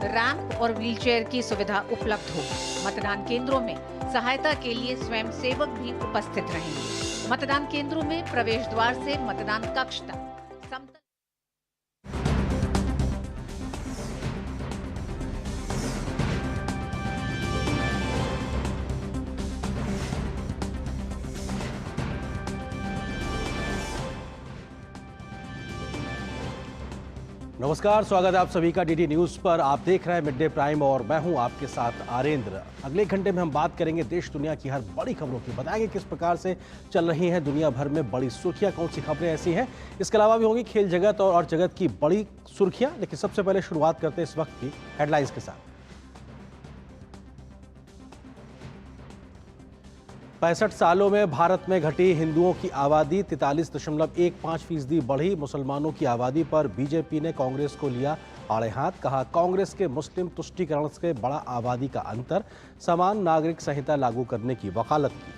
Ramp और wheelchair की सुविधा उपलब्ध होगी। मतदान केंद्रों में सहायता के लिए स्वयं सेवक भी उपस्थित रहेंगे। मतदान केंद्रों में प्रवेश द्वार से मतदान कक्ष तक समतल नमस्कार, स्वागत है आप सभी का डीडी न्यूज पर। आप देख रहे हैं मिड डे प्राइम और मैं हूं आपके साथ आरेंद्र। अगले घंटे में हम बात करेंगे देश दुनिया की हर बड़ी खबरों की, बताएंगे किस प्रकार से चल रही हैं दुनिया भर में बड़ी सुर्खियां, कौन सी खबरें ऐसी हैं। इसके अलावा भी होंगी खेल जगत और जगत की बड़ी सुर्खियां। लेकिन सबसे पहले शुरुआत करते हैं इस वक्त की हेडलाइंस के साथ। 65 सालों में भारत में घटी हिंदुओं की आबादी 43.15% बढ़ी। मुसलमानों की आबादी पर बीजेपी ने कांग्रेस को लिया आड़े हाथ। कहा, कांग्रेस के मुस्लिम तुष्टीकरण से बड़ा आबादी का अंतर, समान नागरिक संहिता लागू करने की वकालत की।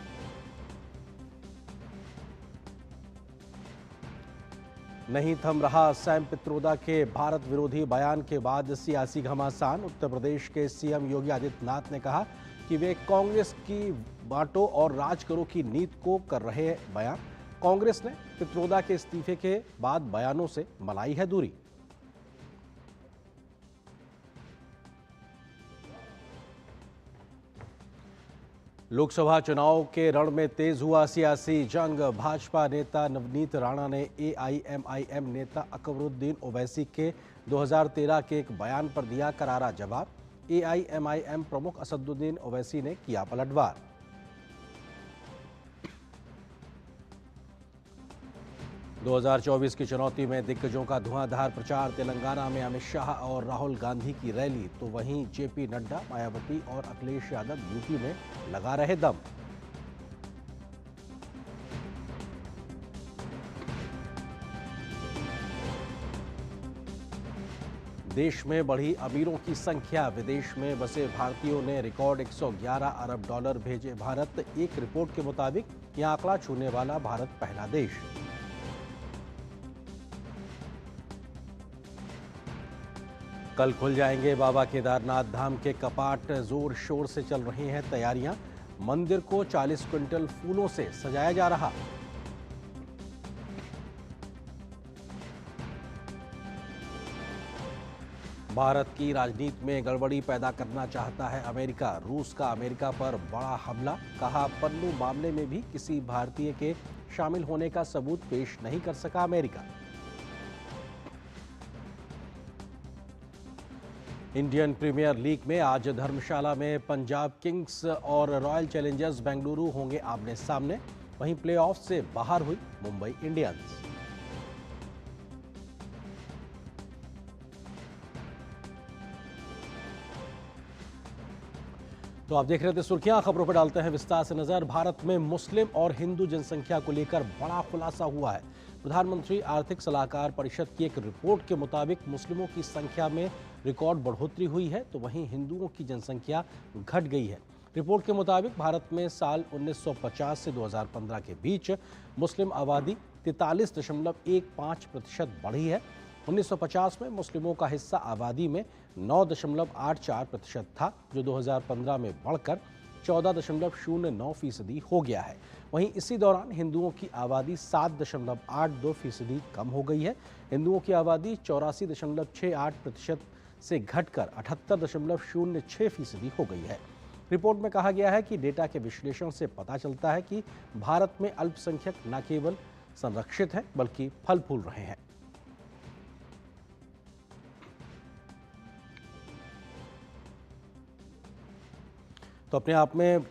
नहीं थम रहा सैम पित्रोदा के भारत विरोधी बयान के बाद सियासी घमासान। उत्तर प्रदेश के सीएम योगी आदित्यनाथ ने कहा कि वे कांग्रेस की बांटो और राज करो की नीति को कर रहे हैं बयान। कांग्रेस ने पित्रोदा के इस्तीफे के बाद बयानों से बनाई है दूरी। लोकसभा चुनाव के रण में तेज हुआ सियासी जंग। भाजपा नेता नवनीत राणा ने एआईएमआईएम नेता अकबरुद्दीन ओवैसी के 2013 के एक बयान पर दिया करारा जवाब। एआईएमआईएम प्रमुख असदुद्दीन ओवैसी ने किया पलटवार। – 2024 की चुनौती में दिग्गजों का धुआंधार प्रचार। तेलंगाना में अमित शाह और राहुल गांधी की रैली, तो वहीं जेपी नड्डा, मायावती और अखिलेश यादव यूपी में लगा रहे दम। देश में बढ़ी अमीरों की संख्या। विदेश में बसे भारतीयों ने रिकॉर्ड 111 अरब डॉलर भेजे भारत। एक रिपोर्ट के मुताबिक यह आंकड़ा छूने वाला भारत पहला देश। कल खुल जाएंगे बाबा केदारनाथ धाम के कपाट। जोर शोर से चल रही हैं तैयारियां। मंदिर को 40 क्विंटल फूलों से सजाया जा रहा। भारत की राजनीति में गड़बड़ी पैदा करना चाहता है अमेरिका। रूस का अमेरिका पर बड़ा हमला। कहा, पन्नू मामले में भी किसी भारतीय के शामिल होने का सबूत पेश नहीं कर सका अमेरिका। इंडियन प्रीमियर लीग में आज धर्मशाला में पंजाब किंग्स और रॉयल चैलेंजर्स बेंगलुरु होंगे आमने सामने। वहीं प्लेऑफ से बाहर हुई मुंबई इंडियंस। तो आप देख रहे थे सुर्खियां। खबरों पर डालते हैं विस्तार से नजर। भारत में मुस्लिम और हिंदू जनसंख्या को लेकर बड़ा खुलासा हुआ है। प्रधानमंत्री आर्थिक सलाहकार परिषद की एक रिपोर्ट के मुताबिक मुस्लिमों की संख्या में रिकॉर्ड बढ़ोतरी हुई है, तो वहीं हिंदुओं की जनसंख्या घट गई है। रिपोर्ट के मुताबिक भारत में साल 1950 से 2015 के बीच मुस्लिम आबादी 43.15% बढ़ी है। 1950 में मुस्लिमों का हिस्सा आबादी में 9.84% था, जो 2015 में बढ़कर 14.09% हो गया है। वहीं इसी दौरान हिंदुओं की आबादी 7.82% कम हो गई है। हिंदुओं की आबादी 84.68% से घटकर 78.06% हो गई है। रिपोर्ट में कहा गया है कि डेटा के विश्लेषण से पता चलता है कि भारत में अल्पसंख्यक न केवल संरक्षित हैं बल्कि फल फूल रहे हैं। तो अपने आप में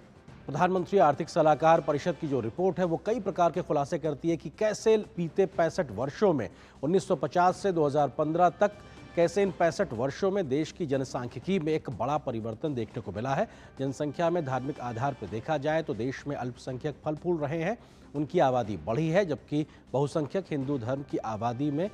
प्रधानमंत्री आर्थिक सलाहकार परिषद की जो रिपोर्ट है वो कई प्रकार के खुलासे करती है कि कैसे बीते 65 वर्षों में 1950 से 2015 तक कैसे इन 65 वर्षों में देश की जनसांख्यिकी में एक बड़ा परिवर्तन देखने को मिला है। जनसंख्या में धार्मिक आधार पर देखा जाए तो देश में अल्पसंख्यक फल फूल रहे हैं, उनकी आबादी बढ़ी है, जबकि बहुसंख्यक हिंदू धर्म की आबादी में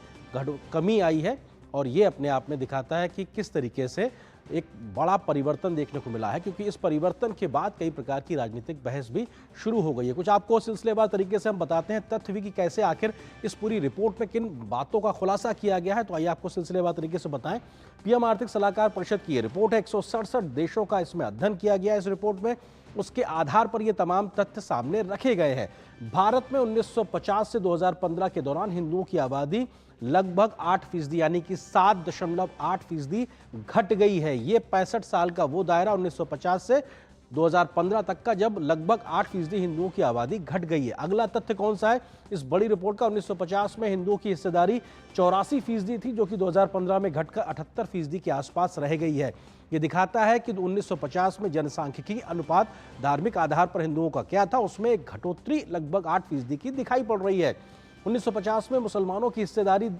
कमी आई है। और ये अपने आप में दिखाता है कि किस तरीके से एक बड़ा परिवर्तन देखने को मिला है, क्योंकि इस परिवर्तन के बाद कई प्रकार की राजनीतिक बहस भी शुरू हो गई है। कुछ आपको सिलसिलेवार तरीके से हम बताते हैं तथ्य भी कि कैसे आखिर इस पूरी रिपोर्ट में किन बातों का खुलासा किया गया है। तो आइए आपको सिलसिलेवार तरीके से बताएं। पीएम आर्थिक सलाहकार परिषद की ये रिपोर्ट है, 167 देशों का इसमें अध्ययन किया गया है। इस रिपोर्ट में उसके आधार पर ये तमाम तथ्य सामने रखे गए हैं। भारत में 1950 से 2015 के दौरान हिंदुओं की आबादी लगभग 8% यानी कि 7.8% घट गई है। ये 65 साल का वो दायरा 1950 से 2015 तक का, जब लगभग 8% हिंदुओं की आबादी घट गई है। अगला तथ्य कौन सा है इस बड़ी रिपोर्ट का? 1950 में हिंदुओं की हिस्सेदारी 84% थी, जो कि 2015 में घटकर 78% के आसपास रह गई है। ये दिखाता है कि 1950 में जनसांख्यिकी अनुपात धार्मिक आधार पर हिंदुओं का क्या था, उसमें एक घटोतरी लगभग 8% की दिखाई पड़ रही है। 1950 में मुसलमानों की हिस्सेदारी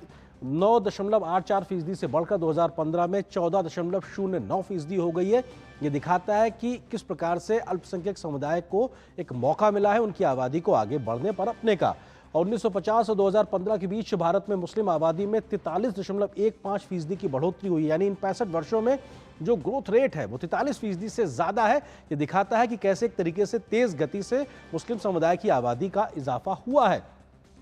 9.84% से बढ़कर 2015 में 14.09% हो गई है। ये दिखाता है कि किस प्रकार से अल्पसंख्यक समुदाय को एक मौका मिला है उनकी आबादी को आगे बढ़ने पर अपने का। और 1950 और 2015 के बीच भारत में मुस्लिम आबादी में 43.15% की बढ़ोतरी हुई, यानी इन 65 वर्षों में जो ग्रोथ रेट है वो 43% से ज्यादा है। ये दिखाता है कि कैसे एक तरीके से तेज गति से मुस्लिम समुदाय की आबादी का इजाफा हुआ है।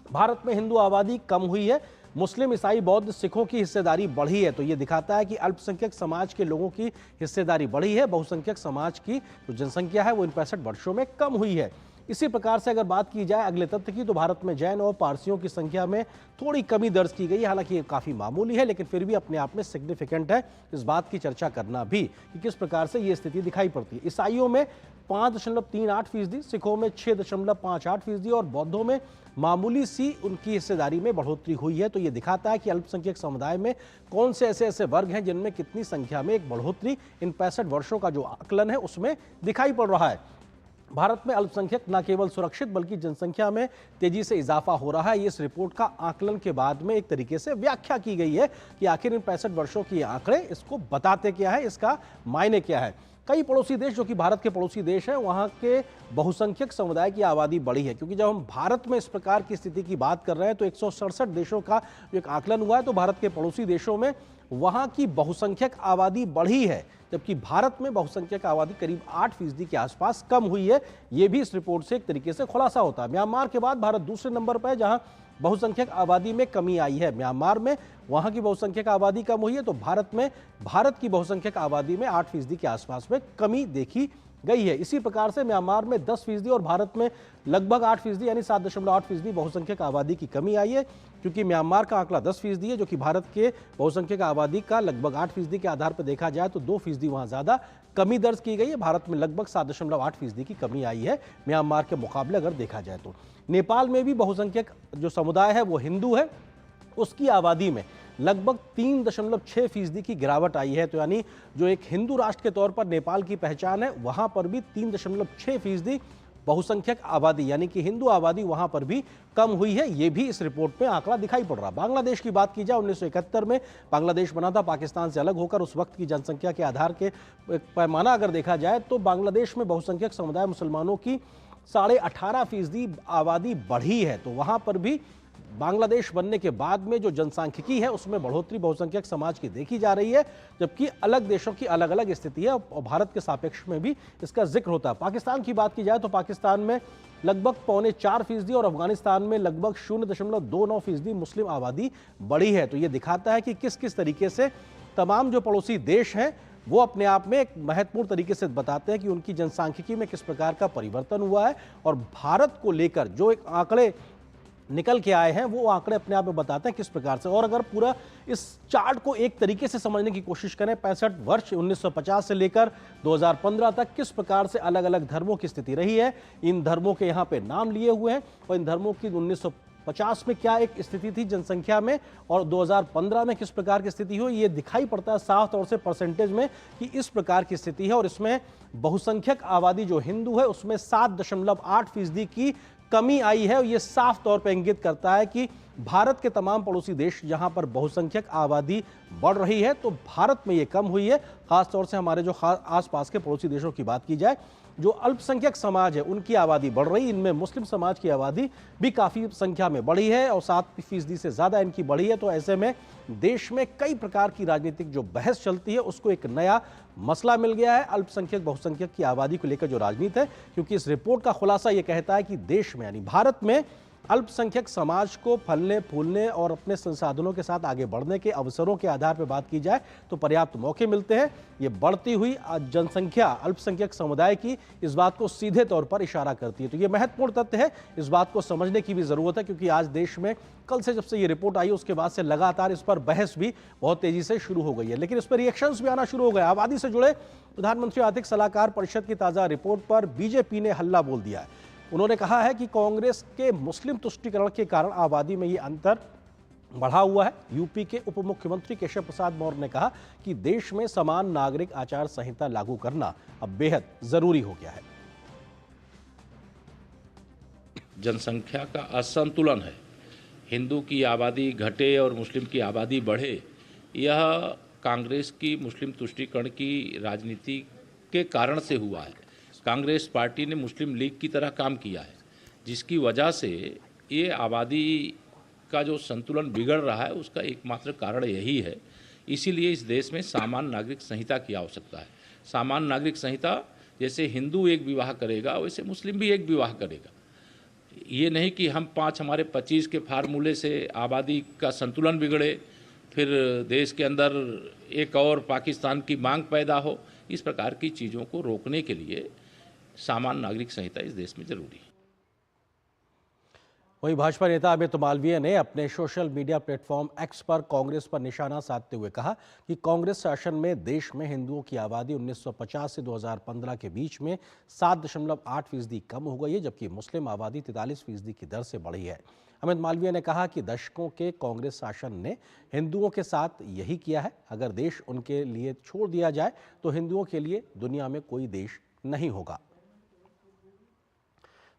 भारत में हिंदू आबादी कम हुई है, मुस्लिम, ईसाई, बौद्ध, सिखों की हिस्सेदारी बढ़ी है। तो ये दिखाता है कि अल्पसंख्यक समाज के लोगों की हिस्सेदारी बढ़ी है, बहुसंख्यक समाज की जो जनसंख्या है वो इन 65 वर्षों में कम हुई है। इसी प्रकार से अगर बात की जाए अगले तथ्य की, तो भारत में जैन और पारसियों की संख्या में थोड़ी कमी दर्ज की गई है। हालांकि ये काफ़ी मामूली है, लेकिन फिर भी अपने आप में सिग्निफिकेंट है इस बात की चर्चा करना भी कि किस प्रकार से ये स्थिति दिखाई पड़ती है। ईसाइयों में 5.38%, सिखों में 6.58% और बौद्धों में मामूली सी उनकी हिस्सेदारी में बढ़ोतरी हुई है। तो ये दिखाता है कि अल्पसंख्यक समुदाय में कौन से ऐसे वर्ग हैं जिनमें कितनी संख्या में एक बढ़ोतरी इन 65 वर्षों का जो आकलन है उसमें दिखाई पड़ रहा है। भारत में अल्पसंख्यक न केवल सुरक्षित बल्कि जनसंख्या में तेजी से इजाफा हो रहा है। इस रिपोर्ट का आकलन के बाद में एक तरीके से व्याख्या की गई है कि आखिर इन 65 वर्षों के आंकड़े इसको बताते क्या है, इसका मायने क्या है। कई पड़ोसी देश जो कि भारत के पड़ोसी देश हैं, वहाँ के बहुसंख्यक समुदाय की आबादी बढ़ी है, क्योंकि जब हम भारत में इस प्रकार की स्थिति की बात कर रहे हैं तो 167 देशों का जो एक आकलन हुआ है, तो भारत के पड़ोसी देशों में वहाँ की बहुसंख्यक आबादी बढ़ी है, जबकि भारत में बहुसंख्यक आबादी करीब 8% के आसपास कम हुई है। ये भी इस रिपोर्ट से एक तरीके से खुलासा होता है। म्यांमार के बाद भारत दूसरे नंबर पर है जहां बहुसंख्यक आबादी में कमी आई है। म्यांमार में वहां की बहुसंख्यक आबादी कम हुई है, तो भारत में भारत की बहुसंख्यक आबादी में 8% के आसपास में कमी देखी गई है। इसी प्रकार से म्यांमार में 10% और भारत में लगभग 8% यानी 7.8% बहुसंख्यक आबादी की कमी आई है, क्योंकि म्यांमार का आंकड़ा 10% है, जो कि भारत के बहुसंख्यक आबादी का लगभग 8% के आधार पर देखा जाए तो 2% वहां ज्यादा कमी दर्ज की गई है। भारत में लगभग 7.8% की कमी आई है म्यांमार के मुकाबले अगर देखा जाए तो। नेपाल में भी बहुसंख्यक जो समुदाय है वो हिंदू है, उसकी आबादी में लगभग 3.6% की गिरावट आई है। तो यानी जो एक हिंदू राष्ट्र के तौर पर नेपाल की पहचान है, वहां पर भी 3.6% बहुसंख्यक आबादी यानी कि हिंदू आबादी वहां पर भी कम हुई है। ये भी इस रिपोर्ट में आंकड़ा दिखाई पड़ रहा है। बांग्लादेश की बात की जाए, 1971 में बांग्लादेश बना था पाकिस्तान से अलग होकर। उस वक्त की जनसंख्या के आधार के पैमाना अगर देखा जाए तो बांग्लादेश में बहुसंख्यक समुदाय मुसलमानों की 18.5% आबादी बढ़ी है। तो वहां पर भी बांग्लादेश बनने के बाद में जो जनसांख्यिकी है उसमें बढ़ोतरी बहुसंख्यक समाज की देखी जा रही है, जबकि अलग देशों की अलग अलग स्थिति है और भारत के सापेक्ष में भी इसका जिक्र होता है। पाकिस्तान की बात की जाए तो पाकिस्तान में लगभग 3.25% और अफगानिस्तान में लगभग 0.29% मुस्लिम आबादी बढ़ी है। तो ये दिखाता है कि किस किस तरीके से तमाम जो पड़ोसी देश हैं वो अपने आप में एक महत्वपूर्ण तरीके से बताते हैं कि उनकी जनसांख्यिकी में किस प्रकार का परिवर्तन हुआ है, और भारत को लेकर जो एक आंकड़े निकल के आए हैं वो आंकड़े अपने आप में बताते हैं किस प्रकार से। और अगर पूरा इस चार्ट को एक तरीके से समझने की कोशिश करें, 65 वर्ष 1950 से लेकर 2015 तक किस प्रकार से अलग अलग धर्मों की स्थिति रही है, इन धर्मों के यहाँ पे नाम लिए हुए हैं, और इन धर्मों की 1950 में क्या एक स्थिति थी जनसंख्या में और 2015 में किस प्रकार की स्थिति हुई, ये दिखाई पड़ता है साफ तौर से परसेंटेज में कि इस प्रकार की स्थिति है। और इसमें बहुसंख्यक आबादी जो हिंदू है उसमें 7.8% की कमी आई है। ये साफ तौर पर इंगित करता है कि भारत के तमाम पड़ोसी देश जहां पर बहुसंख्यक आबादी बढ़ रही है तो भारत में ये कम हुई है। खासतौर से हमारे जो आसपास के पड़ोसी देशों की बात की जाए, जो अल्पसंख्यक समाज है उनकी आबादी बढ़ रही है। इनमें मुस्लिम समाज की आबादी भी काफ़ी संख्या में बढ़ी है और 7% से ज़्यादा इनकी बढ़ी है। तो ऐसे में देश में कई प्रकार की राजनीतिक जो बहस चलती है उसको एक नया मसला मिल गया है, अल्पसंख्यक बहुसंख्यक की आबादी को लेकर जो राजनीति है। क्योंकि इस रिपोर्ट का खुलासा ये कहता है कि देश में यानी भारत में अल्पसंख्यक समाज को फलने फूलने और अपने संसाधनों के साथ आगे बढ़ने के अवसरों के आधार पर बात की जाए तो पर्याप्त मौके मिलते हैं। ये बढ़ती हुई जनसंख्या अल्पसंख्यक समुदाय की इस बात को सीधे तौर पर इशारा करती है। तो ये महत्वपूर्ण तथ्य है, इस बात को समझने की भी जरूरत है। क्योंकि आज देश में कल से जब से ये रिपोर्ट आई उसके बाद से लगातार इस पर बहस भी बहुत तेजी से शुरू हो गई है, लेकिन इस पर रिएक्शंस भी आना शुरू हो गए। आबादी से जुड़े प्रधानमंत्री आर्थिक सलाहकार परिषद की ताजा रिपोर्ट पर बीजेपी ने हल्ला बोल दिया है। उन्होंने कहा है कि कांग्रेस के मुस्लिम तुष्टीकरण के कारण आबादी में ये अंतर बढ़ा हुआ है। यूपी के उप मुख्यमंत्री केशव प्रसाद मौर्य ने कहा कि देश में समान नागरिक आचार संहिता लागू करना अब बेहद जरूरी हो गया है। जनसंख्या का असंतुलन है, हिंदू की आबादी घटे और मुस्लिम की आबादी बढ़े, यह कांग्रेस की मुस्लिम तुष्टीकरण की राजनीति के कारण से हुआ है। कांग्रेस पार्टी ने मुस्लिम लीग की तरह काम किया है, जिसकी वजह से ये आबादी का जो संतुलन बिगड़ रहा है उसका एकमात्र कारण यही है। इसीलिए इस देश में सामान्य नागरिक संहिता की आवश्यकता है। सामान्य नागरिक संहिता जैसे हिंदू एक विवाह करेगा वैसे मुस्लिम भी एक विवाह करेगा। ये नहीं कि हम 5 हमारे 25 के फार्मूले से आबादी का संतुलन बिगड़े, फिर देश के अंदर एक और पाकिस्तान की मांग पैदा हो। इस प्रकार की चीज़ों को रोकने के लिए सामान्य नागरिक संहिता इस देश में जरूरी है। वहीं भाजपा नेता अमित मालवीय ने अपने सोशल मीडिया प्लेटफॉर्म एक्स पर कांग्रेस पर निशाना साधते हुए कहा कि कांग्रेस शासन में देश में हिंदुओं की आबादी 1950 से 2015 के बीच में 7.8% कम हो गई है, जबकि मुस्लिम आबादी 43% की दर से बढ़ी है। अमित मालवीय ने कहा कि दशकों के कांग्रेस शासन ने हिंदुओं के साथ यही किया है। अगर देश उनके लिए छोड़ दिया जाए तो हिंदुओं के लिए दुनिया में कोई देश नहीं होगा।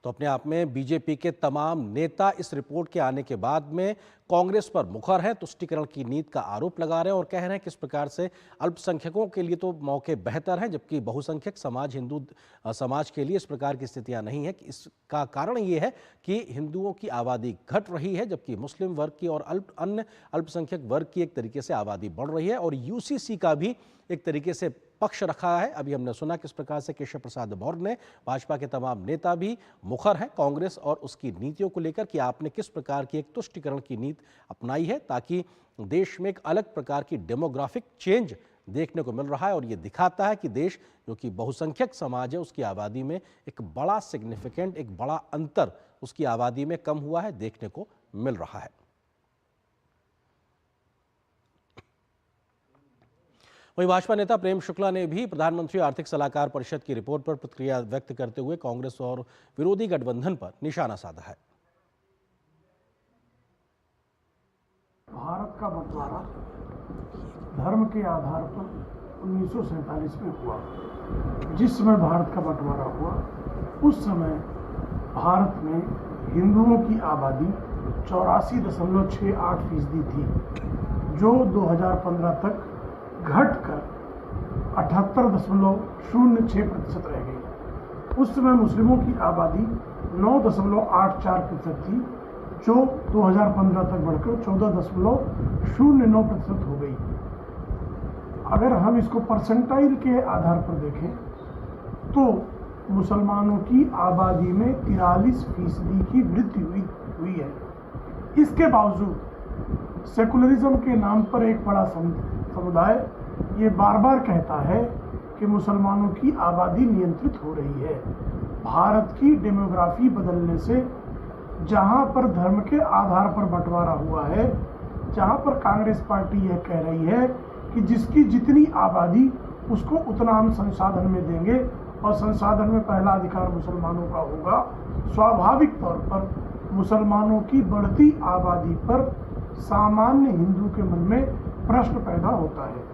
तो अपने आप में बीजेपी के तमाम नेता इस रिपोर्ट के आने के बाद में कांग्रेस पर मुखर हैं, तुष्टीकरण की नीति का आरोप लगा रहे हैं और कह रहे हैं कि इस प्रकार से अल्पसंख्यकों के लिए तो मौके बेहतर हैं, जबकि बहुसंख्यक समाज हिंदू समाज के लिए इस प्रकार की स्थितियां नहीं है। इसका कारण ये है कि हिंदुओं की आबादी घट रही है, जबकि मुस्लिम वर्ग की और अन्य अल्पसंख्यक वर्ग की एक तरीके से आबादी बढ़ रही है। और यूसीसी का भी एक तरीके से पक्ष रखा है। अभी हमने सुना किस प्रकार से केशव प्रसाद मौर्य ने, भाजपा के तमाम नेता भी मुखर हैं कांग्रेस और उसकी नीतियों को लेकर कि आपने किस प्रकार की एक तुष्टीकरण की नीति अपनाई है, ताकि देश में एक अलग प्रकार की डेमोग्राफिक चेंज देखने को मिल रहा है। और ये दिखाता है कि देश जो कि बहुसंख्यक समाज है उसकी आबादी में एक बड़ा सिग्निफिकेंट, एक बड़ा अंतर उसकी आबादी में कम हुआ है, देखने को मिल रहा है। वहीं भाजपा नेता प्रेम शुक्ला ने भी प्रधानमंत्री आर्थिक सलाहकार परिषद की रिपोर्ट पर प्रतिक्रिया व्यक्त करते हुए कांग्रेस और विरोधी गठबंधन पर निशाना साधा है। भारत का बंटवारा धर्म के आधार पर 1947 में हुआ। जिस समय भारत का बंटवारा हुआ उस समय भारत में हिंदुओं की आबादी 84.68% थी, जो 2015 तक घटकर 78.06% रह गई। उस समय मुस्लिमों की आबादी 9.84% थी, जो 2015 तक बढ़कर 14.09% हो गई। अगर हम इसको परसेंटाइल के आधार पर देखें तो मुसलमानों की आबादी में 43% की वृद्धि हुई है। इसके बावजूद सेकुलरिज्म के नाम पर एक बड़ा समुदाय ये बार बार कहता है कि मुसलमानों की आबादी नियंत्रित हो रही है। भारत की डेमोग्राफी बदलने से जहां पर धर्म के आधार पर बंटवारा हुआ है, जहां पर कांग्रेस पार्टी यह कह रही है कि जिसकी जितनी आबादी उसको उतना हम संसाधन में देंगे और संसाधन में पहला अधिकार मुसलमानों का होगा, स्वाभाविक तौर पर मुसलमानों की बढ़ती आबादी पर सामान्य हिंदू के मन में प्रश्न पैदा होता है।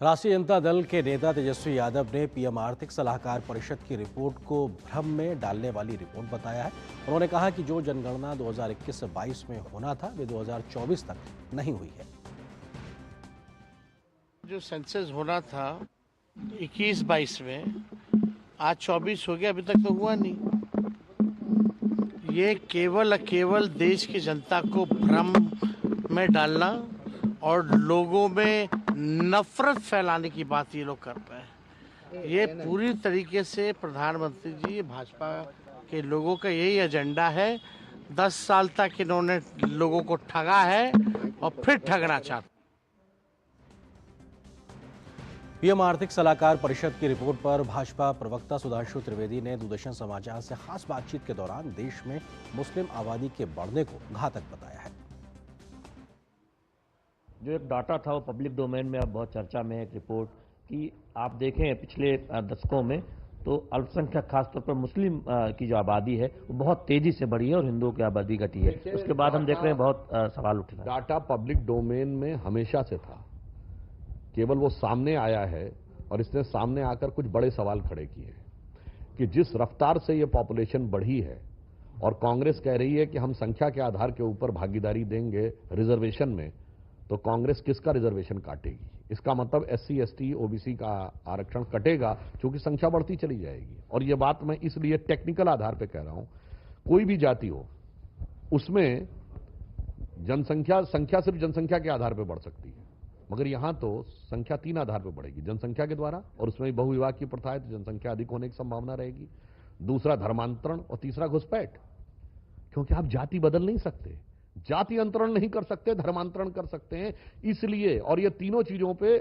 राष्ट्रीय जनता दल के नेता तेजस्वी यादव ने पीएम आर्थिक सलाहकार परिषद की रिपोर्ट को भ्रम में डालने वाली रिपोर्ट बताया है। उन्होंने कहा कि जो जनगणना 2021-22 में होना था वे 2024 तक नहीं हुई है। जो सेंसस होना था 21-22 में, आज 24 हो गया, अभी तक तो हुआ नहीं। ये केवल देश की जनता को भ्रम में डालना और लोगों में नफरत फैलाने की बात ये लोग कर रहे हैं। ये पूरी तरीके से प्रधानमंत्री जी, भाजपा के लोगों का यही एजेंडा है। 10 साल तक इन्होंने लोगों को ठगा है और फिर ठगना चाहते। पीएम आर्थिक सलाहकार परिषद की रिपोर्ट पर भाजपा प्रवक्ता सुधांशु त्रिवेदी ने दूरदर्शन समाचार से खास बातचीत के दौरान देश में मुस्लिम आबादी के बढ़ने को घातक बताया है। जो एक डाटा था वो पब्लिक डोमेन में अब बहुत चर्चा में है। एक रिपोर्ट कि आप देखें पिछले दशकों में तो अल्पसंख्यक खासतौर पर मुस्लिम की जो आबादी है वो बहुत तेजी से बढ़ी है और हिंदुओं की आबादी घटी है। उसके बाद हम देख रहे हैं बहुत सवाल उठ रहे हैं। डाटा पब्लिक डोमेन में हमेशा से था, केवल वो सामने आया है और इसने सामने आकर कुछ बड़े सवाल खड़े किए कि जिस रफ्तार से ये पॉपुलेशन बढ़ी है और कांग्रेस कह रही है कि हम संख्या के आधार के ऊपर भागीदारी देंगे रिजर्वेशन में, तो कांग्रेस किसका रिजर्वेशन काटेगी? इसका मतलब एससी, एसटी, ओबीसी का आरक्षण कटेगा क्योंकि संख्या बढ़ती चली जाएगी। और ये बात मैं इसलिए टेक्निकल आधार पे कह रहा हूं, कोई भी जाति हो उसमें संख्या सिर्फ जनसंख्या के आधार पे बढ़ सकती है, मगर यहां तो संख्या 3 आधार पर बढ़ेगी। जनसंख्या के द्वारा, और उसमें बहुविवाह की प्रथा है तो जनसंख्या अधिक होने की संभावना रहेगी। दूसरा धर्मांतरण और तीसरा घुसपैठ, क्योंकि आप जाति बदल नहीं सकते, जाति अंतरण नहीं कर सकते, धर्मांतरण कर सकते हैं। इसलिए, और ये तीनों चीजों पे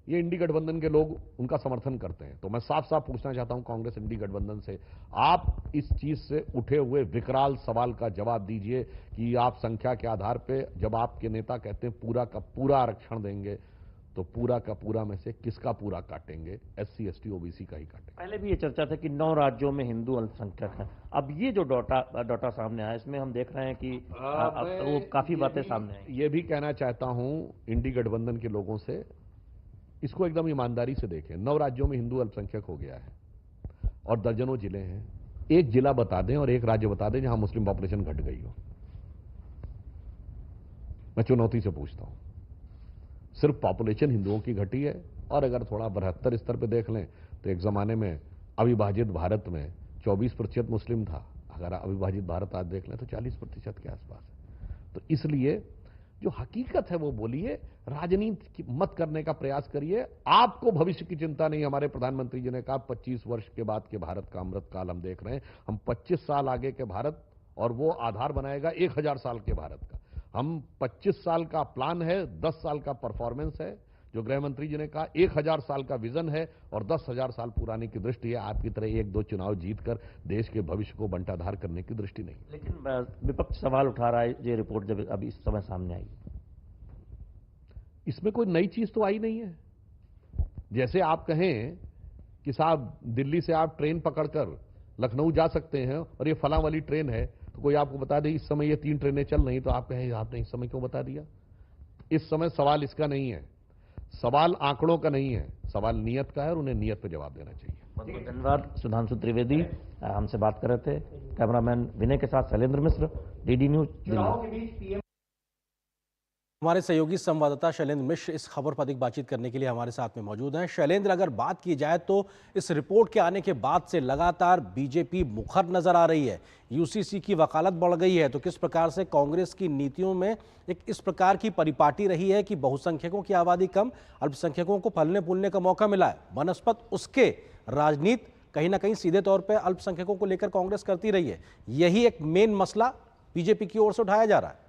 ये इंडी गठबंधन के लोग उनका समर्थन करते हैं। तो मैं साफ साफ पूछना चाहता हूं कांग्रेस इंडी गठबंधन से, आप इस चीज से उठे हुए विकराल सवाल का जवाब दीजिए कि आप संख्या के आधार पे, जब आपके नेता कहते हैं पूरा का पूरा आरक्षण देंगे, तो पूरा का पूरा में से किसका पूरा काटेंगे? एससी, एसटी, ओबीसी का ही काटेंगे। पहले भी ये चर्चा था कि 9 राज्यों में हिंदू अल्पसंख्यक हैं। अब ये जो डाटा सामने आया, इसमें हम देख रहे हैं कि वो काफी बातें सामने आई। ये भी कहना चाहता हूं इंडी गठबंधन के लोगों से, इसको एकदम ईमानदारी से देखें। 9 राज्यों में हिंदू अल्पसंख्यक हो गया है और दर्जनों जिले हैं। एक जिला बता दें और एक राज्य बता दें जहां मुस्लिम पॉपुलेशन घट गई हो। मैं चुनौती से पूछता हूं, सिर्फ पॉपुलेशन हिंदुओं की घटी है। और अगर थोड़ा बृहत्तर स्तर पे देख लें तो एक जमाने में अविभाजित भारत में 24% मुस्लिम था, अगर अविभाजित भारत आज देख लें तो 40% के आसपास है। तो इसलिए जो हकीकत है वो बोलिए, राजनीति मत करने का प्रयास करिए। आपको भविष्य की चिंता नहीं। हमारे प्रधानमंत्री जी ने कहा 25 वर्ष के बाद के भारत का अमृत काल हम देख रहे हैं। हम 25 साल आगे के भारत, और वो आधार बनाएगा 1000 साल के भारत का। हम 25 साल का प्लान है, 10 साल का परफॉर्मेंस है। जो गृह मंत्री जी ने कहा 1000 साल का विजन है और 10,000 साल पुराने की दृष्टि है। आपकी तरह 1-2 चुनाव जीतकर देश के भविष्य को बंटाधार करने की दृष्टि नहीं। लेकिन विपक्ष सवाल उठा रहा है, ये रिपोर्ट जब अभी इस समय सामने आई, इसमें कोई नई चीज तो आई नहीं है। जैसे आप कहें कि साहब दिल्ली से आप ट्रेन पकड़कर लखनऊ जा सकते हैं और ये फलां वाली ट्रेन है, तो कोई आपको बता दे इस समय ये 3 ट्रेनें चल रही, तो आप कहें आपने इस समय क्यों बता दिया? इस समय सवाल इसका नहीं है, सवाल आंकड़ों का नहीं है, सवाल नियत का है और उन्हें नियत पे जवाब देना चाहिए। बहुत बहुत धन्यवाद। सुधांशु त्रिवेदी हमसे बात कर रहे थे। कैमरामैन विनय के साथ शैलेंद्र मिश्र, डीडी न्यूज, दिल्ली। हमारे सहयोगी संवाददाता शैलेंद्र मिश्र इस खबर पर अधिक बातचीत करने के लिए हमारे साथ में मौजूद हैं। शैलेंद्र, अगर बात की जाए तो इस रिपोर्ट के आने के बाद से लगातार बीजेपी मुखर नजर आ रही है, यूसीसी की वकालत बढ़ गई है, तो किस प्रकार से कांग्रेस की नीतियों में एक इस प्रकार की परिपाटी रही है कि बहुसंख्यकों की आबादी कम, अल्पसंख्यकों को फलने फूलने का मौका मिला है, बनस्पत उसके राजनीति कहीं ना कहीं सीधे तौर पर अल्पसंख्यकों को लेकर कांग्रेस करती रही है। यही एक मेन मसला बीजेपी की ओर से उठाया जा रहा है।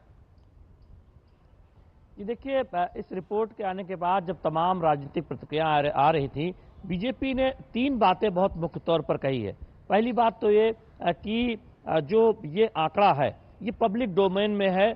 ये देखिए, इस रिपोर्ट के आने के बाद जब तमाम राजनीतिक प्रतिक्रिया आ रही थी, बीजेपी ने 3 बातें बहुत मुख्य तौर पर कही है। पहली बात तो ये कि जो ये आंकड़ा है ये पब्लिक डोमेन में है,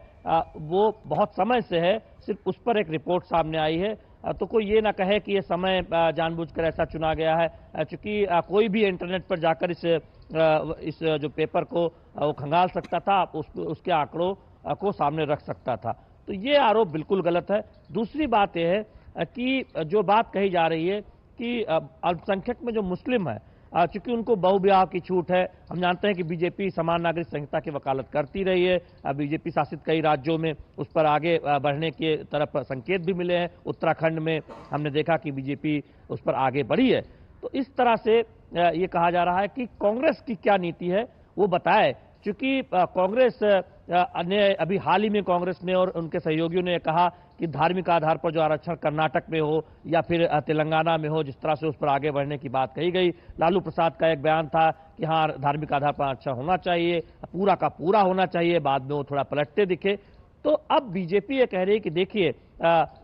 वो बहुत समय से है, सिर्फ उस पर एक रिपोर्ट सामने आई है। तो कोई ये ना कहे कि ये समय जानबूझकर ऐसा चुना गया है, चूंकि कोई भी इंटरनेट पर जाकर इस जो पेपर को वो खंगाल सकता था, उसके आंकड़ों को सामने रख सकता था। तो ये आरोप बिल्कुल गलत है। दूसरी बात यह है कि जो बात कही जा रही है कि अल्पसंख्यक में जो मुस्लिम है, चूंकि उनको बहुविवाह की छूट है, हम जानते हैं कि बीजेपी समान नागरिक संहिता की वकालत करती रही है। बीजेपी शासित कई राज्यों में उस पर आगे बढ़ने की तरफ संकेत भी मिले हैं। उत्तराखंड में हमने देखा कि बीजेपी उस पर आगे बढ़ी है। तो इस तरह से ये कहा जा रहा है कि कांग्रेस की क्या नीति है वो बताए, चूंकि कांग्रेस ने अभी हाल ही में कांग्रेस ने और उनके सहयोगियों ने कहा कि धार्मिक आधार पर जो आरक्षण कर्नाटक में हो या फिर तेलंगाना में हो, जिस तरह से उस पर आगे बढ़ने की बात कही गई। लालू प्रसाद का एक बयान था कि हाँ, धार्मिक आधार पर आरक्षण होना चाहिए, पूरा का पूरा होना चाहिए। बाद में वो थोड़ा पलटते दिखे। तो अब बीजेपी ये कह रही है कि देखिए,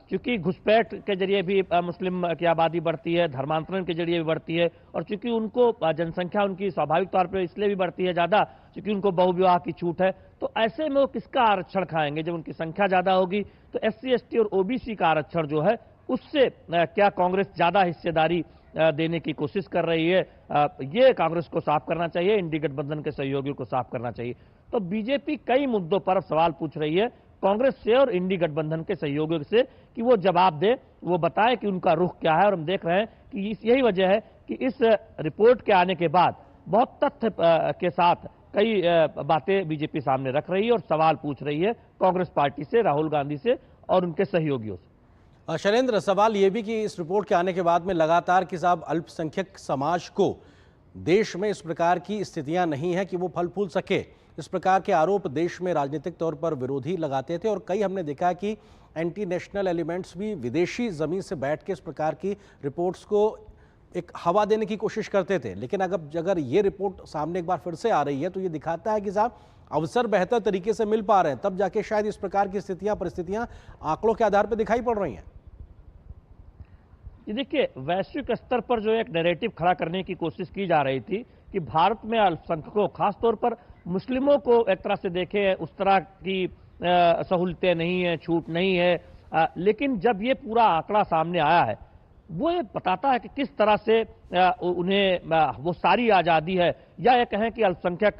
चूंकि घुसपैठ के जरिए भी मुस्लिम की आबादी बढ़ती है, धर्मांतरण के जरिए भी बढ़ती है, और चूंकि उनको जनसंख्या उनकी स्वाभाविक तौर पर इसलिए भी बढ़ती है ज्यादा चूंकि उनको बहुविवाह की छूट है, तो ऐसे में वो किसका आरक्षण खाएंगे? जब उनकी संख्या ज्यादा होगी तो SC ST और OBC का आरक्षण जो है उससे क्या कांग्रेस ज्यादा हिस्सेदारी देने की कोशिश कर रही है? ये कांग्रेस को साफ करना चाहिए, इंडी गठबंधन के सहयोगियों को साफ करना चाहिए। तो बीजेपी कई मुद्दों पर सवाल पूछ रही है कांग्रेस से और इंडी गठबंधन के सहयोगियों से कि वो जवाब दे, वो बताए कि उनका रुख क्या है। और हम देख रहे हैं कि यही वजह है कि इस रिपोर्ट के आने के बाद बहुत तथ्य के साथ कई बातें बीजेपी सामने रख रही है और सवाल पूछ रही है कांग्रेस पार्टी से, राहुल गांधी से और उनके सहयोगियों से। शैलेंद्र, सवाल ये भी कि इस रिपोर्ट के आने के बाद में लगातार कि साहब अल्पसंख्यक समाज को देश में इस प्रकार की स्थितियां नहीं है कि वो फल फूल सके, इस प्रकार के आरोप देश में राजनीतिक तौर पर विरोधी लगाते थे और कई हमने देखा कि एंटी नेशनल एलिमेंट्स भी विदेशी जमीन से बैठ के इस प्रकार की रिपोर्ट्स को एक हवा देने की कोशिश करते थे। लेकिन अगर ये रिपोर्ट सामने एक बार फिर से आ रही है तो ये दिखाता है कि साहब अवसर बेहतर तरीके से मिल पा रहे हैं, तब जाके शायद इस प्रकार की परिस्थितियां आंकड़ों के आधार पर दिखाई पड़ रही हैं। ये देखिए, वैश्विक स्तर पर जो एक नैरेटिव खड़ा करने की कोशिश की जा रही थी कि भारत में अल्पसंख्यकों, खासतौर पर मुस्लिमों को एक तरह से देखें उस तरह की सहूलतें नहीं है, छूट नहीं है। लेकिन जब ये पूरा आंकड़ा सामने आया है वो ये बताता है कि किस तरह से उन्हें वो सारी आज़ादी है, या ये कहें कि अल्पसंख्यक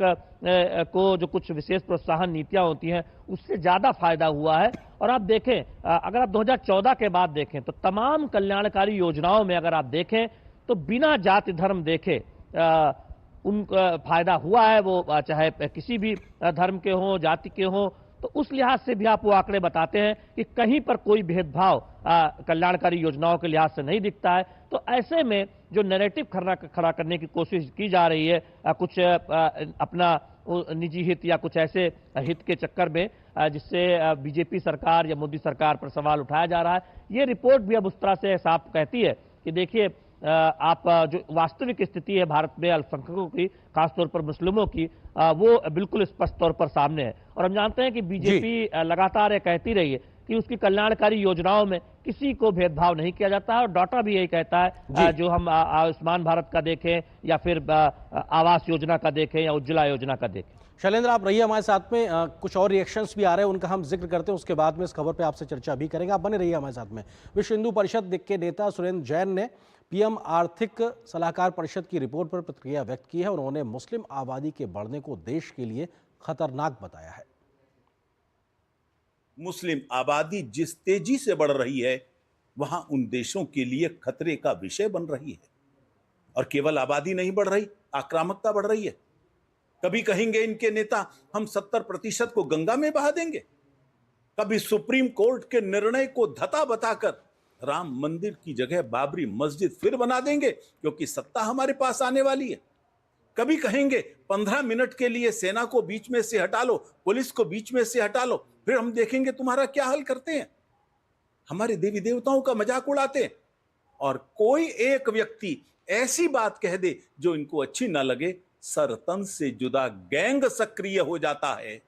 को जो कुछ विशेष प्रोत्साहन नीतियां होती हैं उससे ज़्यादा फायदा हुआ है। और आप देखें, अगर आप 2014 के बाद देखें तो तमाम कल्याणकारी योजनाओं में अगर आप देखें तो बिना जाति धर्म देखे उनका फायदा हुआ है, वो चाहे किसी भी धर्म के हों, जाति के हों। तो उस लिहाज से भी आप वो आंकड़े बताते हैं कि कहीं पर कोई भेदभाव कल्याणकारी योजनाओं के लिहाज से नहीं दिखता है। तो ऐसे में जो नैरेटिव खड़ा करने की कोशिश की जा रही है, कुछ अपना निजी हित या कुछ ऐसे हित के चक्कर में, जिससे बीजेपी सरकार या मोदी सरकार पर सवाल उठाया जा रहा है, ये रिपोर्ट भी अब उस तरह से साफ कहती है कि देखिए, आप जो वास्तविक स्थिति है भारत में अल्पसंख्यकों की, खासतौर पर मुस्लिमों की, वो बिल्कुल स्पष्ट तौर पर सामने है। और हम जानते हैं कि बीजेपी लगातार ये कहती रही है कि उसकी कल्याणकारी योजनाओं में किसी को भेदभाव नहीं किया जाता है, और डाटा भी यही कहता है। जो हम आयुष्मान भारत का देखें या फिर आवास योजना का देखें या उज्ज्वला योजना का देखें। शैलेंद्र, आप रहिए हमारे साथ में, कुछ और रिएक्शंस भी आ रहे हैं, उनका हम जिक्र करते हैं, उसके बाद में इस खबर पे आपसे चर्चा भी करेंगे। आप बने रहिए हमारे साथ में। विश्व हिंदू परिषद के नेता सुरेंद्र जैन ने पीएम आर्थिक सलाहकार परिषद की रिपोर्ट पर प्रतिक्रिया व्यक्त की है। उन्होंने मुस्लिम आबादी के बढ़ने को देश के लिए खतरनाक बताया है। मुस्लिम आबादी जिस तेजी से बढ़ रही है वहां उन देशों के लिए खतरे का विषय बन रही है। और केवल आबादी नहीं बढ़ रही, आक्रामकता बढ़ रही है। कभी कहेंगे इनके नेता हम 70% को गंगा में बहा देंगे, कभी सुप्रीम कोर्ट के निर्णय को धता बताकर राम मंदिर की जगह बाबरी मस्जिद फिर बना देंगे क्योंकि सत्ता हमारे पास आने वाली है। कभी कहेंगे 15 मिनट के लिए सेना को बीच में से हटा लो, पुलिस को बीच में से हटा लो, फिर हम देखेंगे तुम्हारा क्या हल करते हैं। हमारे देवी देवताओं का मजाक उड़ाते हैं। और कोई एक व्यक्ति ऐसी बात कह दे जो इनको अच्छी ना लगे, सर तन से जुदा गैंग सक्रिय हो जाता है।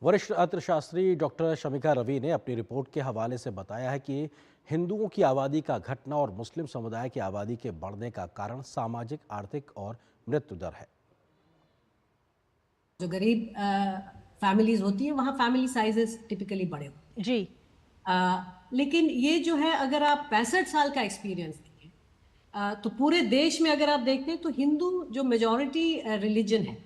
वरिष्ठ अर्थशास्त्री डॉक्टर शमिका रवि ने अपनी रिपोर्ट के हवाले से बताया है कि हिंदुओं की आबादी का घटना और मुस्लिम समुदाय की आबादी के बढ़ने का कारण सामाजिक, आर्थिक और मृत्यु दर है। जो गरीब फैमिलीज होती है वहाँ फैमिली साइजेस टिपिकली बड़े होते हैं जी। लेकिन ये जो है, अगर आप 65 साल का एक्सपीरियंस देखें तो पूरे देश में अगर आप देखते तो हिंदू जो मेजॉरिटी रिलीजन है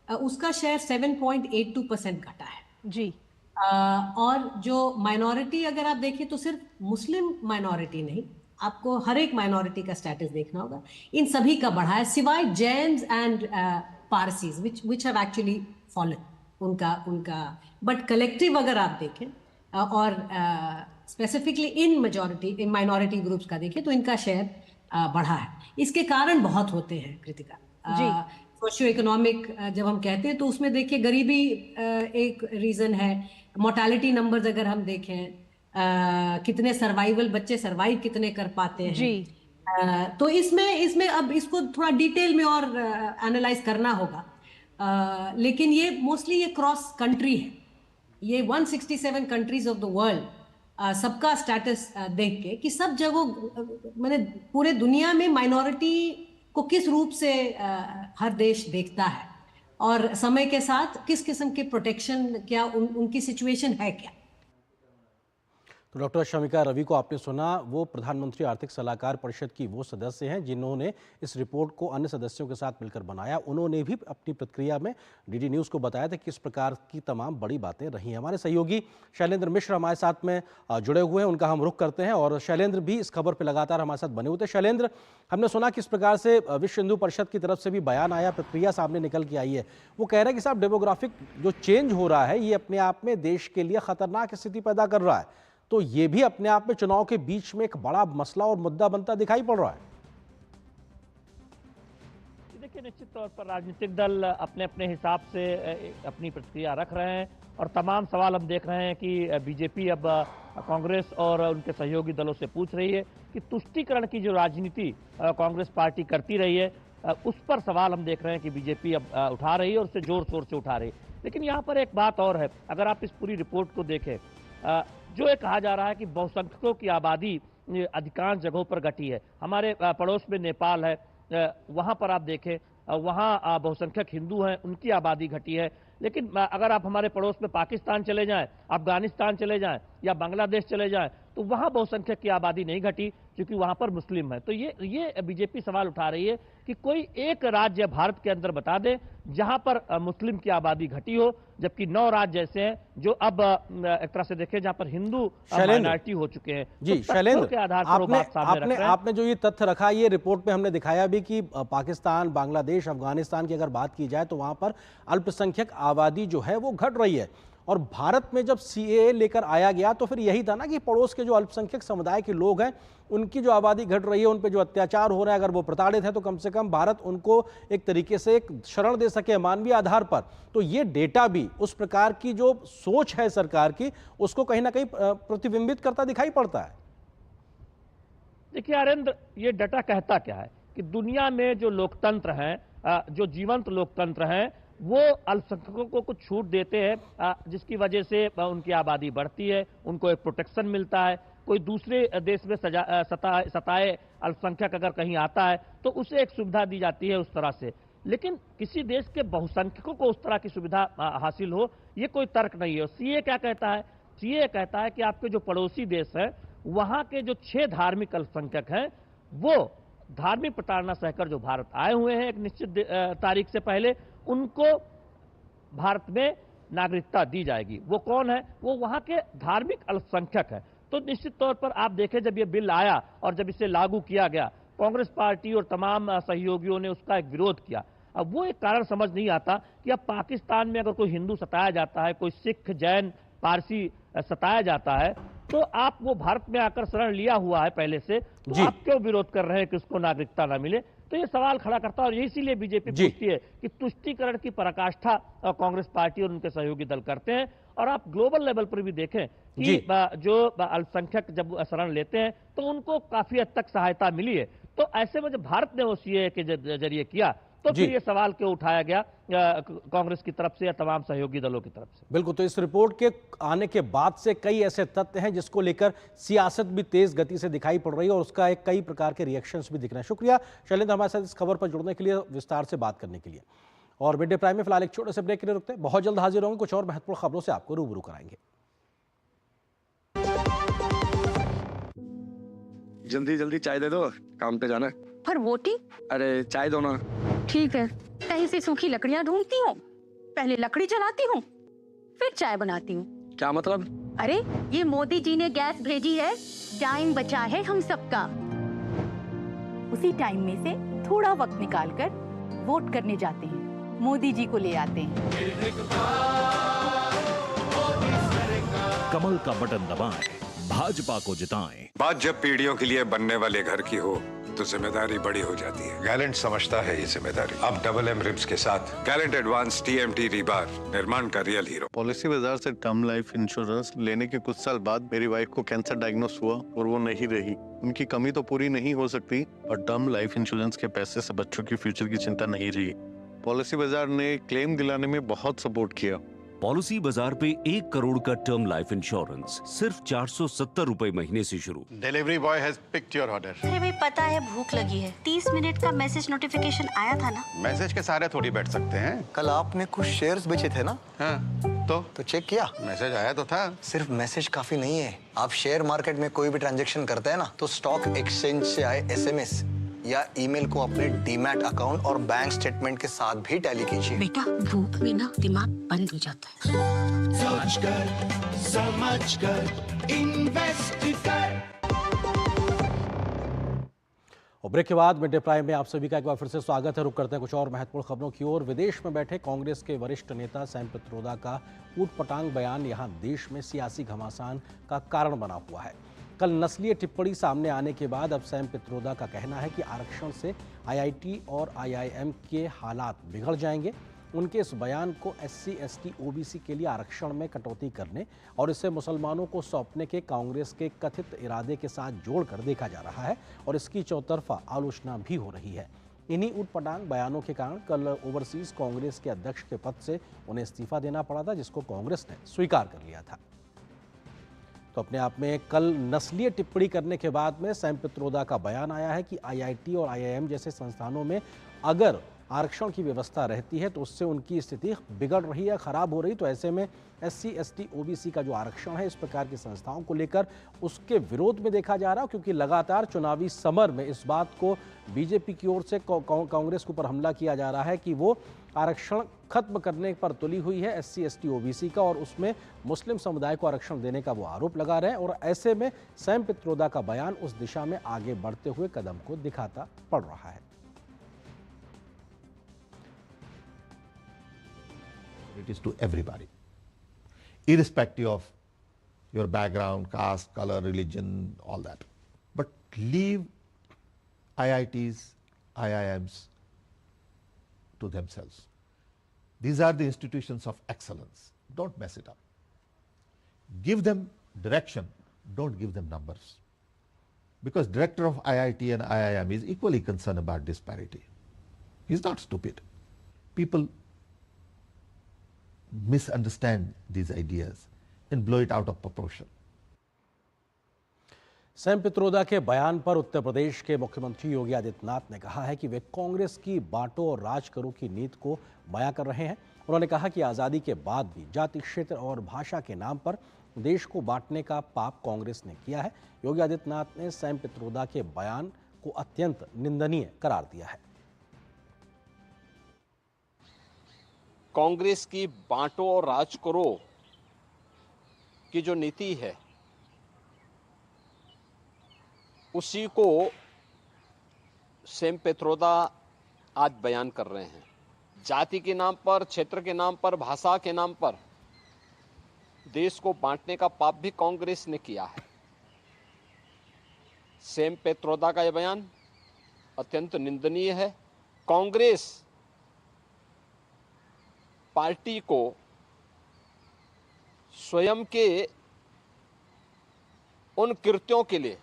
उसका शेयर 7.82% घटा है जी। और जो माइनॉरिटी अगर आप देखें तो सिर्फ मुस्लिम माइनॉरिटी नहीं, आपको हर एक माइनॉरिटी का स्टेटस देखना होगा, इन सभी का बढ़ा है सिवाय Jains and Parsis which have actually fallen उनका बट कलेक्टिव अगर आप देखें और स्पेसिफिकली इन माइनॉरिटी ग्रुप्स का देखें तो इनका शेयर बढ़ा है। इसके कारण बहुत होते हैं कृतिका। सोशियो इकोनॉमिक जब हम कहते हैं तो उसमें देखिए गरीबी एक रीजन है, मोर्टेलिटी नंबर्स अगर हम देखें कितने सर्वाइवल बच्चे सर्वाइव कितने कर पाते हैं जी। तो इसमें अब इसको थोड़ा डिटेल में और एनालाइज करना होगा, लेकिन ये मोस्टली ये क्रॉस कंट्री है, ये 167 कंट्रीज ऑफ द वर्ल्ड सबका स्टेटस देख के कि सब जगह मैंने पूरे दुनिया में माइनॉरिटी को किस रूप से हर देश देखता है और समय के साथ किस किस्म के प्रोटेक्शन क्या उनकी सिचुएशन है क्या। तो डॉक्टर शमिका रवि को आपने सुना, वो प्रधानमंत्री आर्थिक सलाहकार परिषद की वो सदस्य हैं जिन्होंने इस रिपोर्ट को अन्य सदस्यों के साथ मिलकर बनाया। उन्होंने भी अपनी प्रतिक्रिया में डीडी न्यूज़ को बताया था कि किस प्रकार की तमाम बड़ी बातें रही हैं। हमारे सहयोगी शैलेंद्र मिश्र हमारे साथ में जुड़े हुए हैं, उनका हम रुख करते हैं और शैलेंद्र भी इस खबर पर लगातार हमारे साथ बने हुए थे। शैलेंद्र, हमने सुना किस प्रकार से विश्व हिंदू परिषद की तरफ से भी बयान आया, प्रतिक्रिया सामने निकल के आई है। वो कह रहे हैं कि साहब डेमोग्राफिक जो चेंज हो रहा है ये अपने आप में देश के लिए खतरनाक स्थिति पैदा कर रहा है, तो ये भी अपने आप में चुनाव के बीच में एक बड़ा मसला और मुद्दा बनता दिखाई पड़ रहा है। देखिए, निश्चित तौर पर राजनीतिक दल अपने अपने हिसाब से अपनी प्रतिक्रिया रख रहे हैं और तमाम सवाल हम देख रहे हैं कि बीजेपी अब कांग्रेस और उनके सहयोगी दलों से पूछ रही है कि तुष्टीकरण की जो राजनीति कांग्रेस पार्टी करती रही है उस पर सवाल हम देख रहे हैं कि बीजेपी अब उठा रही है और उससे जोर शोर से उठा रही है। लेकिन यहाँ पर एक बात और है, अगर आप इस पूरी रिपोर्ट को देखें, जो ये कहा जा रहा है कि बहुसंख्यकों की आबादी अधिकांश जगहों पर घटी है। हमारे पड़ोस में नेपाल है, वहां पर आप देखें वहां बहुसंख्यक हिंदू हैं, उनकी आबादी घटी है। लेकिन अगर आप हमारे पड़ोस में पाकिस्तान चले जाएं, अफगानिस्तान चले जाएं या बांग्लादेश चले जाएं तो वहां बहुसंख्यक की आबादी नहीं घटी क्योंकि वहां पर मुस्लिम है। तो ये बीजेपी सवाल उठा रही है कि कोई एक राज्य भारत के अंदर बता दे जहां पर मुस्लिम की आबादी घटी हो, जबकि 9 राज्य ऐसे हैं जो अब एक तरह से देखें जहां पर हिंदू माइनॉरिटी हो चुके हैं। जी तो शैलेंद्र, के आधार पर आपने जो ये तथ्य रखा, ये रिपोर्ट में हमने दिखाया भी कि पाकिस्तान, बांग्लादेश, अफगानिस्तान की अगर बात की जाए तो वहां पर अल्पसंख्यक आबादी जो है वो घट रही है। और भारत में जब सीएए लेकर आया गया तो फिर यही था ना कि पड़ोस के जो अल्पसंख्यक समुदाय के लोग हैं उनकी जो आबादी घट रही है, उन पे जो अत्याचार हो रहा है, अगर वो प्रताड़ित है तो कम से कम भारत उनको एक तरीके से एक शरण दे सके मानवीय आधार पर। तो ये डेटा भी उस प्रकार की जो सोच है सरकार की उसको कहीं ना कहीं प्रतिबिंबित करता दिखाई पड़ता है। देखिए आनंद, ये डाटा कहता क्या है कि दुनिया में जो लोकतंत्र हैं, जो जीवंत लोकतंत्र हैं, वो अल्पसंख्यकों को कुछ छूट देते हैं जिसकी वजह से उनकी आबादी बढ़ती है, उनको एक प्रोटेक्शन मिलता है। कोई दूसरे देश में सताए अल्पसंख्यक अगर कहीं आता है तो उसे एक सुविधा दी जाती है उस तरह से। लेकिन किसी देश के बहुसंख्यकों को उस तरह की सुविधा हासिल हो, ये कोई तर्क नहीं है। सीए क्या कहता है? सीए कहता है कि आपके जो पड़ोसी देश है वहां के जो 6 धार्मिक अल्पसंख्यक हैं वो धार्मिक प्रताड़ना सहकर जो भारत आए हुए हैं एक निश्चित तारीख से पहले, उनको भारत में नागरिकता दी जाएगी। वो कौन है? वो वहां के धार्मिक अल्पसंख्यक है। तो निश्चित तौर पर आप देखें, जब ये बिल आया और जब इसे लागू किया गया, कांग्रेस पार्टी और तमाम सहयोगियों ने उसका एक विरोध किया। अब वो एक कारण समझ नहीं आता कि अब पाकिस्तान में अगर कोई हिंदू सताया जाता है, कोई सिख, जैन, पारसी सताया जाता है, तो आप वो भारत में आकर शरण लिया हुआ है पहले से, तो आप क्यों विरोध कर रहे हैं कि उसको नागरिकता ना मिले? तो ये सवाल खड़ा करता है और इसीलिए बीजेपी पूछती है कि तुष्टीकरण की पराकाष्ठा कांग्रेस पार्टी और उनके सहयोगी दल करते हैं। और आप ग्लोबल लेवल पर भी देखें कि जो अल्पसंख्यक जब शरण लेते हैं तो उनको काफी हद तक सहायता मिली है। तो ऐसे में जब भारत ने वो सीए के जरिए किया तो फिर ये सवाल क्यों उठाया गया कांग्रेस की तरफ से या तमाम सहयोगी दलों की तरफ से? बिल्कुल, तो इस रिपोर्ट के आने के बाद से कई ऐसे तथ्य हैं जिसको लेकर सियासत भी तेज गति से दिखाई पड़ रही है और उसका एक कई प्रकार के रिएक्शंस भी दिख रहे हैं। शुक्रिया शैलेंद्र हमारे साथ इस खबर पर जुड़ने के लिए, विस्तार से बात करने के लिए। और मिड डे प्राइम में फिलहाल एक छोटे से ब्रेक के लिए रुकते हैं, बहुत जल्द हाजिर होंगे कुछ और महत्वपूर्ण खबरों से आपको रूबरू कराएंगे। जल्दी जल्दी चाय दे दो, काम पे जाना है। पर रोटी? अरे चाय दो ना। ठीक है, कहीं से सूखी लकड़ियां ढूंढती हूँ, पहले लकड़ी जलाती हूँ फिर चाय बनाती हूँ। क्या मतलब? अरे ये मोदी जी ने गैस भेजी है, टाइम बचा है हम सबका। उसी टाइम में से थोड़ा वक्त निकाल कर वोट करने जाते हैं, मोदी जी को ले आते हैं। कमल का बटन दबाएं, भाजपा को जिताएं। बात जब पीढ़ियों के लिए बनने वाले घर की हो तो जिम्मेदारी बड़ी हो जाती है। गैलेंट समझता है ये जिम्मेदारी। अब डबल एम रिब्स के साथ गैलेंट एडवांस TMT रीबार, निर्माण का रियल हीरो। पॉलिसी बाजार से टर्म लाइफ इंश्योरेंस लेने के कुछ साल बाद मेरी वाइफ को कैंसर डायग्नोस हुआ और वो नहीं रही। उनकी कमी तो पूरी नहीं हो सकती और टर्म लाइफ इंश्योरेंस के पैसे से बच्चों की फ्यूचर की चिंता नहीं रही। पॉलिसी बाजार ने क्लेम दिलाने में बहुत सपोर्ट किया। पॉलिसी बाजार पे 1 करोड़ का टर्म लाइफ इंश्योरेंस सिर्फ 470 रुपए महीने से शुरू। Delivery boy has picked your order. अरे भाई पता है भूख लगी है, 30 मिनट का मैसेज नोटिफिकेशन आया था ना। मैसेज के सारे थोड़ी बैठ सकते हैं। कल आपने कुछ शेयर्स बेचे थे ना? हाँ, तो चेक किया? मैसेज आया तो था। सिर्फ मैसेज काफी नहीं है। आप शेयर मार्केट में कोई भी ट्रांजैक्शन करते हैं ना, तो स्टॉक एक्सचेंज से आए SMS या ईमेल को अपने डीमैट अकाउंट और बैंक स्टेटमेंट के साथ भी टैली कीजिए। बेटा भूख में ना दिमाग बंद हो जाता है। समझ कर इन्वेस्ट कर। और ब्रेक के बाद मिड डे प्राइम में आप सभी का एक बार फिर से स्वागत है। रुक करते हैं कुछ और महत्वपूर्ण खबरों की ओर। विदेश में बैठे कांग्रेस के वरिष्ठ नेता सैम पित्रोदा का ऊटपटांग बयान यहां देश में सियासी घमासान का कारण बना हुआ है। कल नस्लीय टिप्पणी सामने आने के बाद अब सैम पित्रोदा का कहना है कि आरक्षण से IIT और IIM के हालात बिगड़ जाएंगे। उनके इस बयान को SC ST OBC के लिए आरक्षण में कटौती करने और इसे मुसलमानों को सौंपने के कांग्रेस के कथित इरादे के साथ जोड़कर देखा जा रहा है और इसकी चौतरफा आलोचना भी हो रही है। इन्हीं ऊटपटांग बयानों के कारण कल ओवरसीज कांग्रेस के अध्यक्ष के पद से उन्हें इस्तीफा देना पड़ा था, जिसको कांग्रेस ने स्वीकार कर लिया था। तो अपने आप में कल नस्लीय टिप्पणी करने के बाद में सैम पित्रोदा का बयान आया है कि IIT और IIM जैसे संस्थानों में अगर आरक्षण की व्यवस्था रहती है तो उससे उनकी स्थिति बिगड़ रही है, खराब हो रही। तो ऐसे में SC ST OBC का जो आरक्षण है इस प्रकार की संस्थाओं को लेकर उसके विरोध में देखा जा रहा है, क्योंकि लगातार चुनावी समर में इस बात को बीजेपी की ओर से कांग्रेस के ऊपर हमला किया जा रहा है कि वो आरक्षण खत्म करने पर तुली हुई है SC ST OBC का, और उसमें मुस्लिम समुदाय को आरक्षण देने का वो आरोप लगा रहे हैं। और ऐसे में सैम पित्रोदा का बयान उस दिशा में आगे बढ़ते हुए कदम को दिखाता पड़ रहा है। It is to everybody, irrespective of your background, caste, color, religion, all that. But leave IITs, IIMs to themselves. These are the institutions of excellence. Don't mess it up. Give them direction, don't give them numbers. Because director of IIT and IIM is equally concerned about disparity. He's not stupid. People misunderstand these ideas and blow it out of proportion. Sam Pitroda के बयान पर उत्तर प्रदेश के मुख्यमंत्री योगी आदित्यनाथ ने कहा है कि वे कांग्रेस की बांटो और राज करो की नीति को बयां कर रहे हैं। उन्होंने कहा कि आज़ादी के बाद भी जाति, क्षेत्र और भाषा के नाम पर देश को बांटने का पाप कांग्रेस ने किया है। योगी आदित्यनाथ ने सैम पित्रोदा के बयान को अत्यंत निंदनीय करार दिया है। कांग्रेस की बांटो और राज करो की जो नीति है उसी को सैम पित्रोदा आज बयान कर रहे हैं। जाति के नाम पर, क्षेत्र के नाम पर, भाषा के नाम पर देश को बांटने का पाप भी कांग्रेस ने किया है। सैम पित्रोदा का यह बयान अत्यंत निंदनीय है। कांग्रेस पार्टी को स्वयं के उन कृत्यों के लिए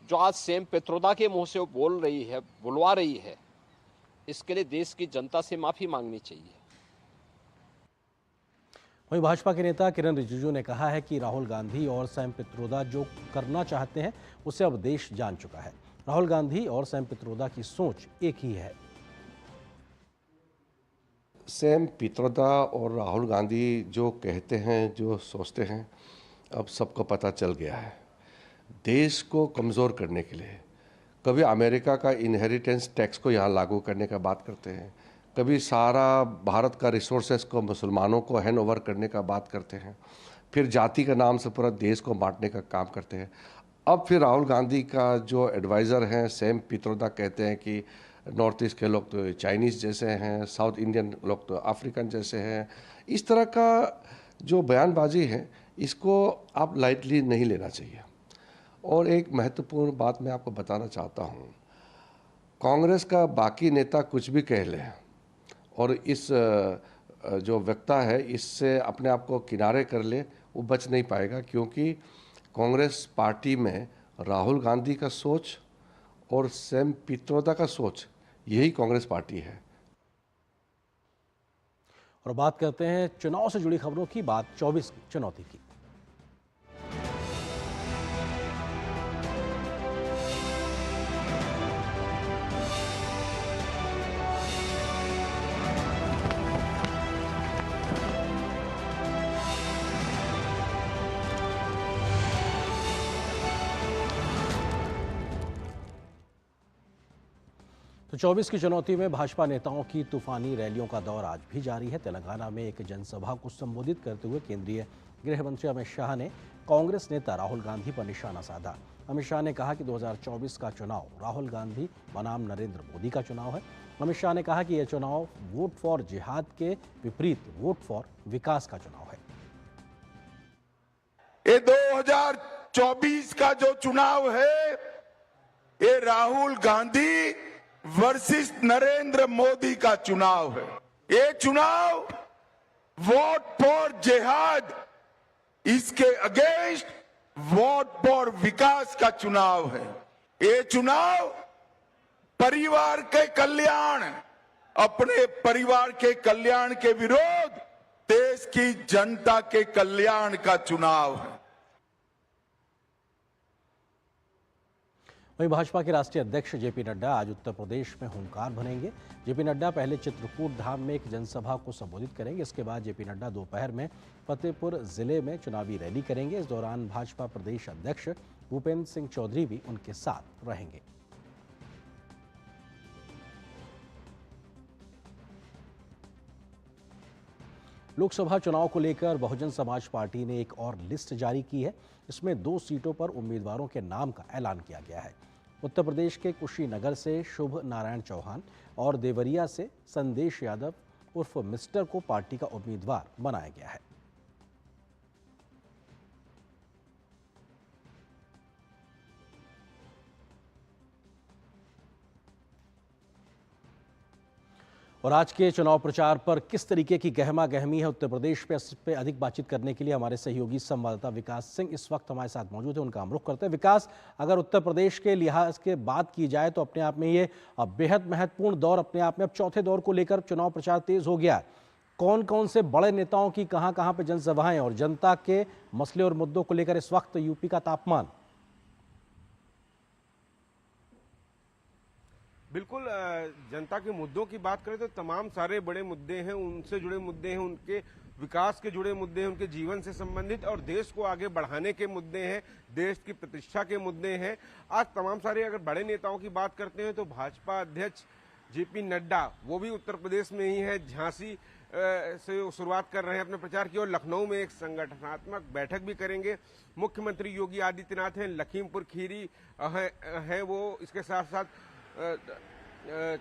जो आज सैम पित्रोदा के मुंह से बोल रही है, बुलवा रही है, इसके लिए देश की जनता से माफी मांगनी चाहिए। वहीं भाजपा के नेता किरण रिजिजू ने कहा है कि राहुल गांधी और सैम पित्रोदा जो करना चाहते हैं उसे अब देश जान चुका है। राहुल गांधी और सैम पित्रोदा की सोच एक ही है। सैम पित्रोदा और राहुल गांधी जो कहते हैं, जो सोचते हैं, अब सबको पता चल गया है। देश को कमज़ोर करने के लिए कभी अमेरिका का इनहेरिटेंस टैक्स को यहाँ लागू करने का बात करते हैं, कभी सारा भारत का रिसोर्सेस को मुसलमानों को हैंड ओवर करने का बात करते हैं, फिर जाति के नाम से पूरा देश को बांटने का काम करते हैं। अब फिर राहुल गांधी का जो एडवाइज़र हैं सैम पित्रोदा कहते हैं कि नॉर्थ ईस्ट के लोग तो चाइनीज़ जैसे हैं, साउथ इंडियन लोग तो अफ्रीकन जैसे हैं। इस तरह का जो बयानबाजी है इसको आप लाइटली नहीं लेना चाहिए। और एक महत्वपूर्ण बात मैं आपको बताना चाहता हूँ, कांग्रेस का बाकी नेता कुछ भी कह लें और इस जो वक्ता है इससे अपने आप को किनारे कर ले, वो बच नहीं पाएगा, क्योंकि कांग्रेस पार्टी में राहुल गांधी का सोच और सैम पित्रोदा का सोच, यही कांग्रेस पार्टी है। और बात करते हैं चुनाव से जुड़ी खबरों की। बात 24 चुनौती की। तो 24 की चुनौती में भाजपा नेताओं की तूफानी रैलियों का दौर आज भी जारी है। तेलंगाना में एक जनसभा को संबोधित करते हुए केंद्रीय गृह मंत्री अमित शाह ने कांग्रेस नेता राहुल गांधी पर निशाना साधा। अमित शाह ने कहा कि 2024 का चुनाव राहुल गांधी बनाम नरेंद्र मोदी का चुनाव है। अमित शाह ने कहा कि यह चुनाव वोट फॉर जिहाद के विपरीत वोट फॉर विकास का चुनाव है। ये 2024 का जो चुनाव है, ये राहुल गांधी वर्सेस नरेंद्र मोदी का चुनाव है। ये चुनाव वोट फॉर जिहाद, इसके अगेंस्ट वोट फॉर विकास का चुनाव है। ये चुनाव परिवार के कल्याण, अपने परिवार के कल्याण के विरोध देश की जनता के कल्याण का चुनाव है। वहीं भाजपा के राष्ट्रीय अध्यक्ष जेपी नड्डा आज उत्तर प्रदेश में हुंकार भरेंगे। जेपी नड्डा पहले चित्रकूट धाम में एक जनसभा को संबोधित करेंगे। इसके बाद जेपी नड्डा दोपहर में फतेहपुर जिले में चुनावी रैली करेंगे। इस दौरान भाजपा प्रदेश अध्यक्ष भूपेंद्र सिंह चौधरी भी उनके साथ रहेंगे। लोकसभा चुनाव को लेकर बहुजन समाज पार्टी ने एक और लिस्ट जारी की है। इसमें 2 सीटों पर उम्मीदवारों के नाम का ऐलान किया गया है। उत्तर प्रदेश के कुशीनगर से शुभ नारायण चौहान और देवरिया से संदेश यादव उर्फ मिस्टर को पार्टी का उम्मीदवार बनाया गया है। और आज के चुनाव प्रचार पर किस तरीके की गहमा गहमी है उत्तर प्रदेश पे, इस पे अधिक बातचीत करने के लिए हमारे सहयोगी संवाददाता विकास सिंह इस वक्त हमारे साथ मौजूद है। उनका हम रुख करते हैं। विकास, अगर उत्तर प्रदेश के लिहाज के बात की जाए तो अपने आप में ये बेहद महत्वपूर्ण दौर, अपने आप में अब चौथे दौर को लेकर चुनाव प्रचार तेज हो गया है। कौन कौन से बड़े नेताओं की कहां पे जनसभाएं और जनता के मसले और मुद्दों को लेकर इस वक्त यूपी का तापमान? बिल्कुल, जनता के मुद्दों की बात करें तो तमाम सारे बड़े मुद्दे हैं, उनसे जुड़े मुद्दे हैं, उनके विकास के जुड़े मुद्दे हैं, उनके जीवन से संबंधित, और देश को आगे बढ़ाने के मुद्दे हैं, देश की प्रतिष्ठा के मुद्दे हैं। आज तमाम सारे अगर बड़े नेताओं की बात करते हैं तो भाजपा अध्यक्ष जेपी नड्डा, वो भी उत्तर प्रदेश में ही है, झांसी से शुरुआत कर रहे हैं अपने प्रचार की, और लखनऊ में एक संगठनात्मक बैठक भी करेंगे। मुख्यमंत्री योगी आदित्यनाथ हैं, लखीमपुर खीरी है वो, इसके साथ साथ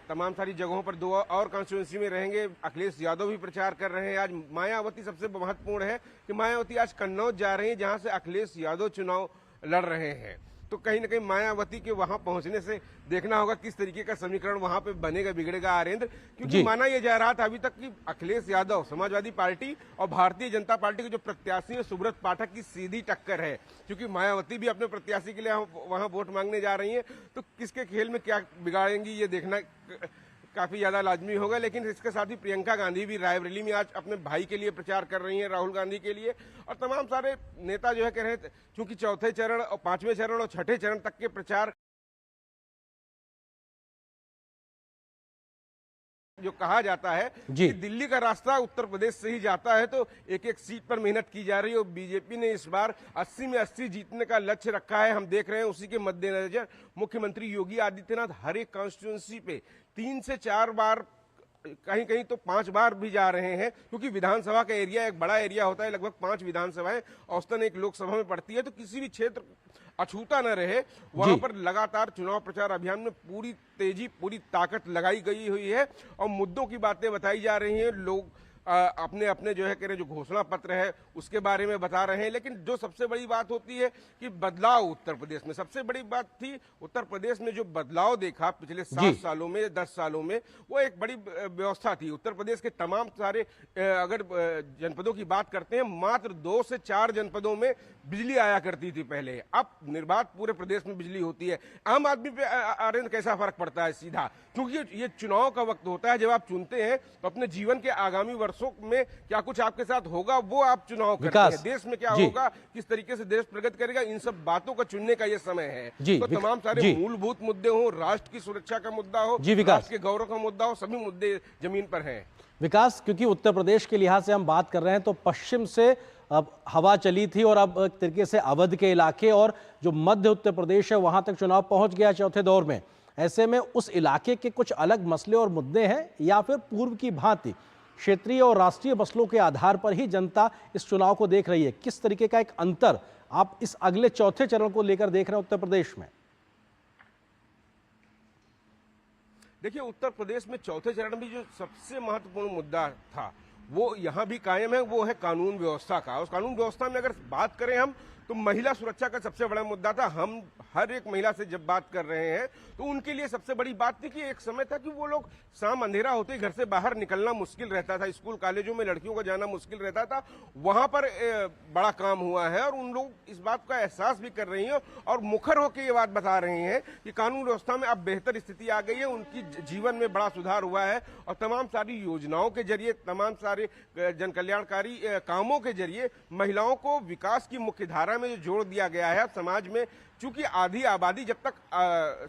तमाम सारी जगहों पर 2 और कॉन्स्टिट्यूंसी में रहेंगे। अखिलेश यादव भी प्रचार कर रहे हैं। आज मायावती, सबसे महत्वपूर्ण है कि मायावती आज कन्नौज जा रही हैं, जहां से अखिलेश यादव चुनाव लड़ रहे हैं। तो कहीं ना कहीं मायावती के वहां पहुंचने से देखना होगा किस तरीके का समीकरण वहां पे बनेगा बिगड़ेगा आरेंद्र, क्योंकि माना यह जा रहा था अभी तक कि अखिलेश यादव समाजवादी पार्टी और भारतीय जनता पार्टी के जो प्रत्याशी है सुब्रत पाठक की सीधी टक्कर है, क्योंकि मायावती भी अपने प्रत्याशी के लिए वहां वोट मांगने जा रही है। तो किसके खेल में क्या बिगाड़ेंगी ये देखना काफी ज्यादा लाजमी होगा। लेकिन इसके साथ ही प्रियंका गांधी भी रायबरेली में आज अपने भाई के लिए प्रचार कर रही हैं, राहुल गांधी के लिए, और तमाम सारे नेता जो है कह रहे हैं, चूंकि चौथे चरण और 5वें चरण और 6ठे चरण तक के प्रचार जो कहा जाता है कि दिल्ली का रास्ता उत्तर प्रदेश से ही जाता है, तो एक एक सीट पर मेहनत की जा रही है। और बीजेपी ने इस बार 80 में 80 जीतने का लक्ष्य रखा है, हम देख रहे हैं। उसी के मद्देनजर मुख्यमंत्री योगी आदित्यनाथ हर एक कॉन्स्टिट्यूंसी पे 3 से 4 बार कहीं कहीं तो 5 बार भी जा रहे हैं, क्योंकि विधानसभा का एरिया एक बड़ा एरिया होता है, लगभग 5 विधानसभाएं औसतन एक लोकसभा में पड़ती है, तो किसी भी क्षेत्र अछूता न रहे, वहां पर लगातार चुनाव प्रचार अभियान में पूरी तेजी पूरी ताकत लगाई गई हुई है और मुद्दों की बातें बताई जा रही हैं। लोग अपने अपने जो है कह रहे जो घोषणा पत्र है उसके बारे में बता रहे हैं, लेकिन जो सबसे बड़ी बात होती है कि बदलाव उत्तर प्रदेश में, सबसे बड़ी बात थी उत्तर प्रदेश में जो बदलाव देखा पिछले 7 सालों में 10 सालों में, वो एक बड़ी व्यवस्था थी। उत्तर प्रदेश के तमाम सारे अगर जनपदों की बात करते हैं, मात्र 2 से 4 जनपदों में बिजली आया करती थी पहले, अब निर्बाध पूरे प्रदेश में बिजली होती है। आम आदमी पे आर्यन कैसा फर्क पड़ता है? सीधा, क्योंकि ये चुनाव का वक्त होता है, जब आप चुनते हैं तो अपने जीवन के आगामी वर्षों में क्या कुछ आपके साथ होगा वो आप चुनाव करते हैं, देश में क्या होगा, किस तरीके से देश प्रगति करेगा, इन सब बातों का चुनने का ये समय है। तो तमाम सारे मूलभूत मुद्दे हो, राष्ट्र की सुरक्षा का मुद्दा हो, राष्ट्र के गौरव का मुद्दा हो, सभी मुद्दे जमीन पर हैं। विकास, क्योंकि उत्तर प्रदेश के लिहाज से हम बात कर रहे हैं तो पश्चिम से अब हवा चली थी और अब एक तरीके से अवध के इलाके और जो मध्य उत्तर प्रदेश है वहां तक चुनाव पहुंच गया चौथे दौर में। ऐसे में उस इलाके के कुछ अलग मसले और मुद्दे हैं या फिर पूर्व की भांति क्षेत्रीय और राष्ट्रीय मसलों के आधार पर ही जनता इस चुनाव को देख रही है? किस तरीके का एक अंतर आप इस अगले चौथे चरण को लेकर देख रहे हैं उत्तर प्रदेश में? देखिए, उत्तर प्रदेश में चौथे चरण में जो सबसे महत्वपूर्ण मुद्दा था वो यहाँ भी कायम है, वो है कानून व्यवस्था का। उस कानून व्यवस्था में अगर बात करें हम तो महिला सुरक्षा का सबसे बड़ा मुद्दा था। हम हर एक महिला से जब बात कर रहे हैं तो उनके लिए सबसे बड़ी बात थी कि एक समय था कि वो लोग शाम अंधेरा होते ही घर से बाहर निकलना मुश्किल रहता था, स्कूल कॉलेजों में लड़कियों का जाना मुश्किल रहता था। वहां पर बड़ा काम हुआ है और उन लोग इस बात का एहसास भी कर रही हैं और मुखर होकर ये बात बता रहे हैं कि कानून व्यवस्था में अब बेहतर स्थिति आ गई है, उनकी जीवन में बड़ा सुधार हुआ है और तमाम सारी योजनाओं के जरिए, तमाम सारे जन कल्याणकारी कामों के जरिए महिलाओं को विकास की मुख्य धारा में जो जोड़ दिया गया है। समाज में चूंकि आधी आबादी जब तक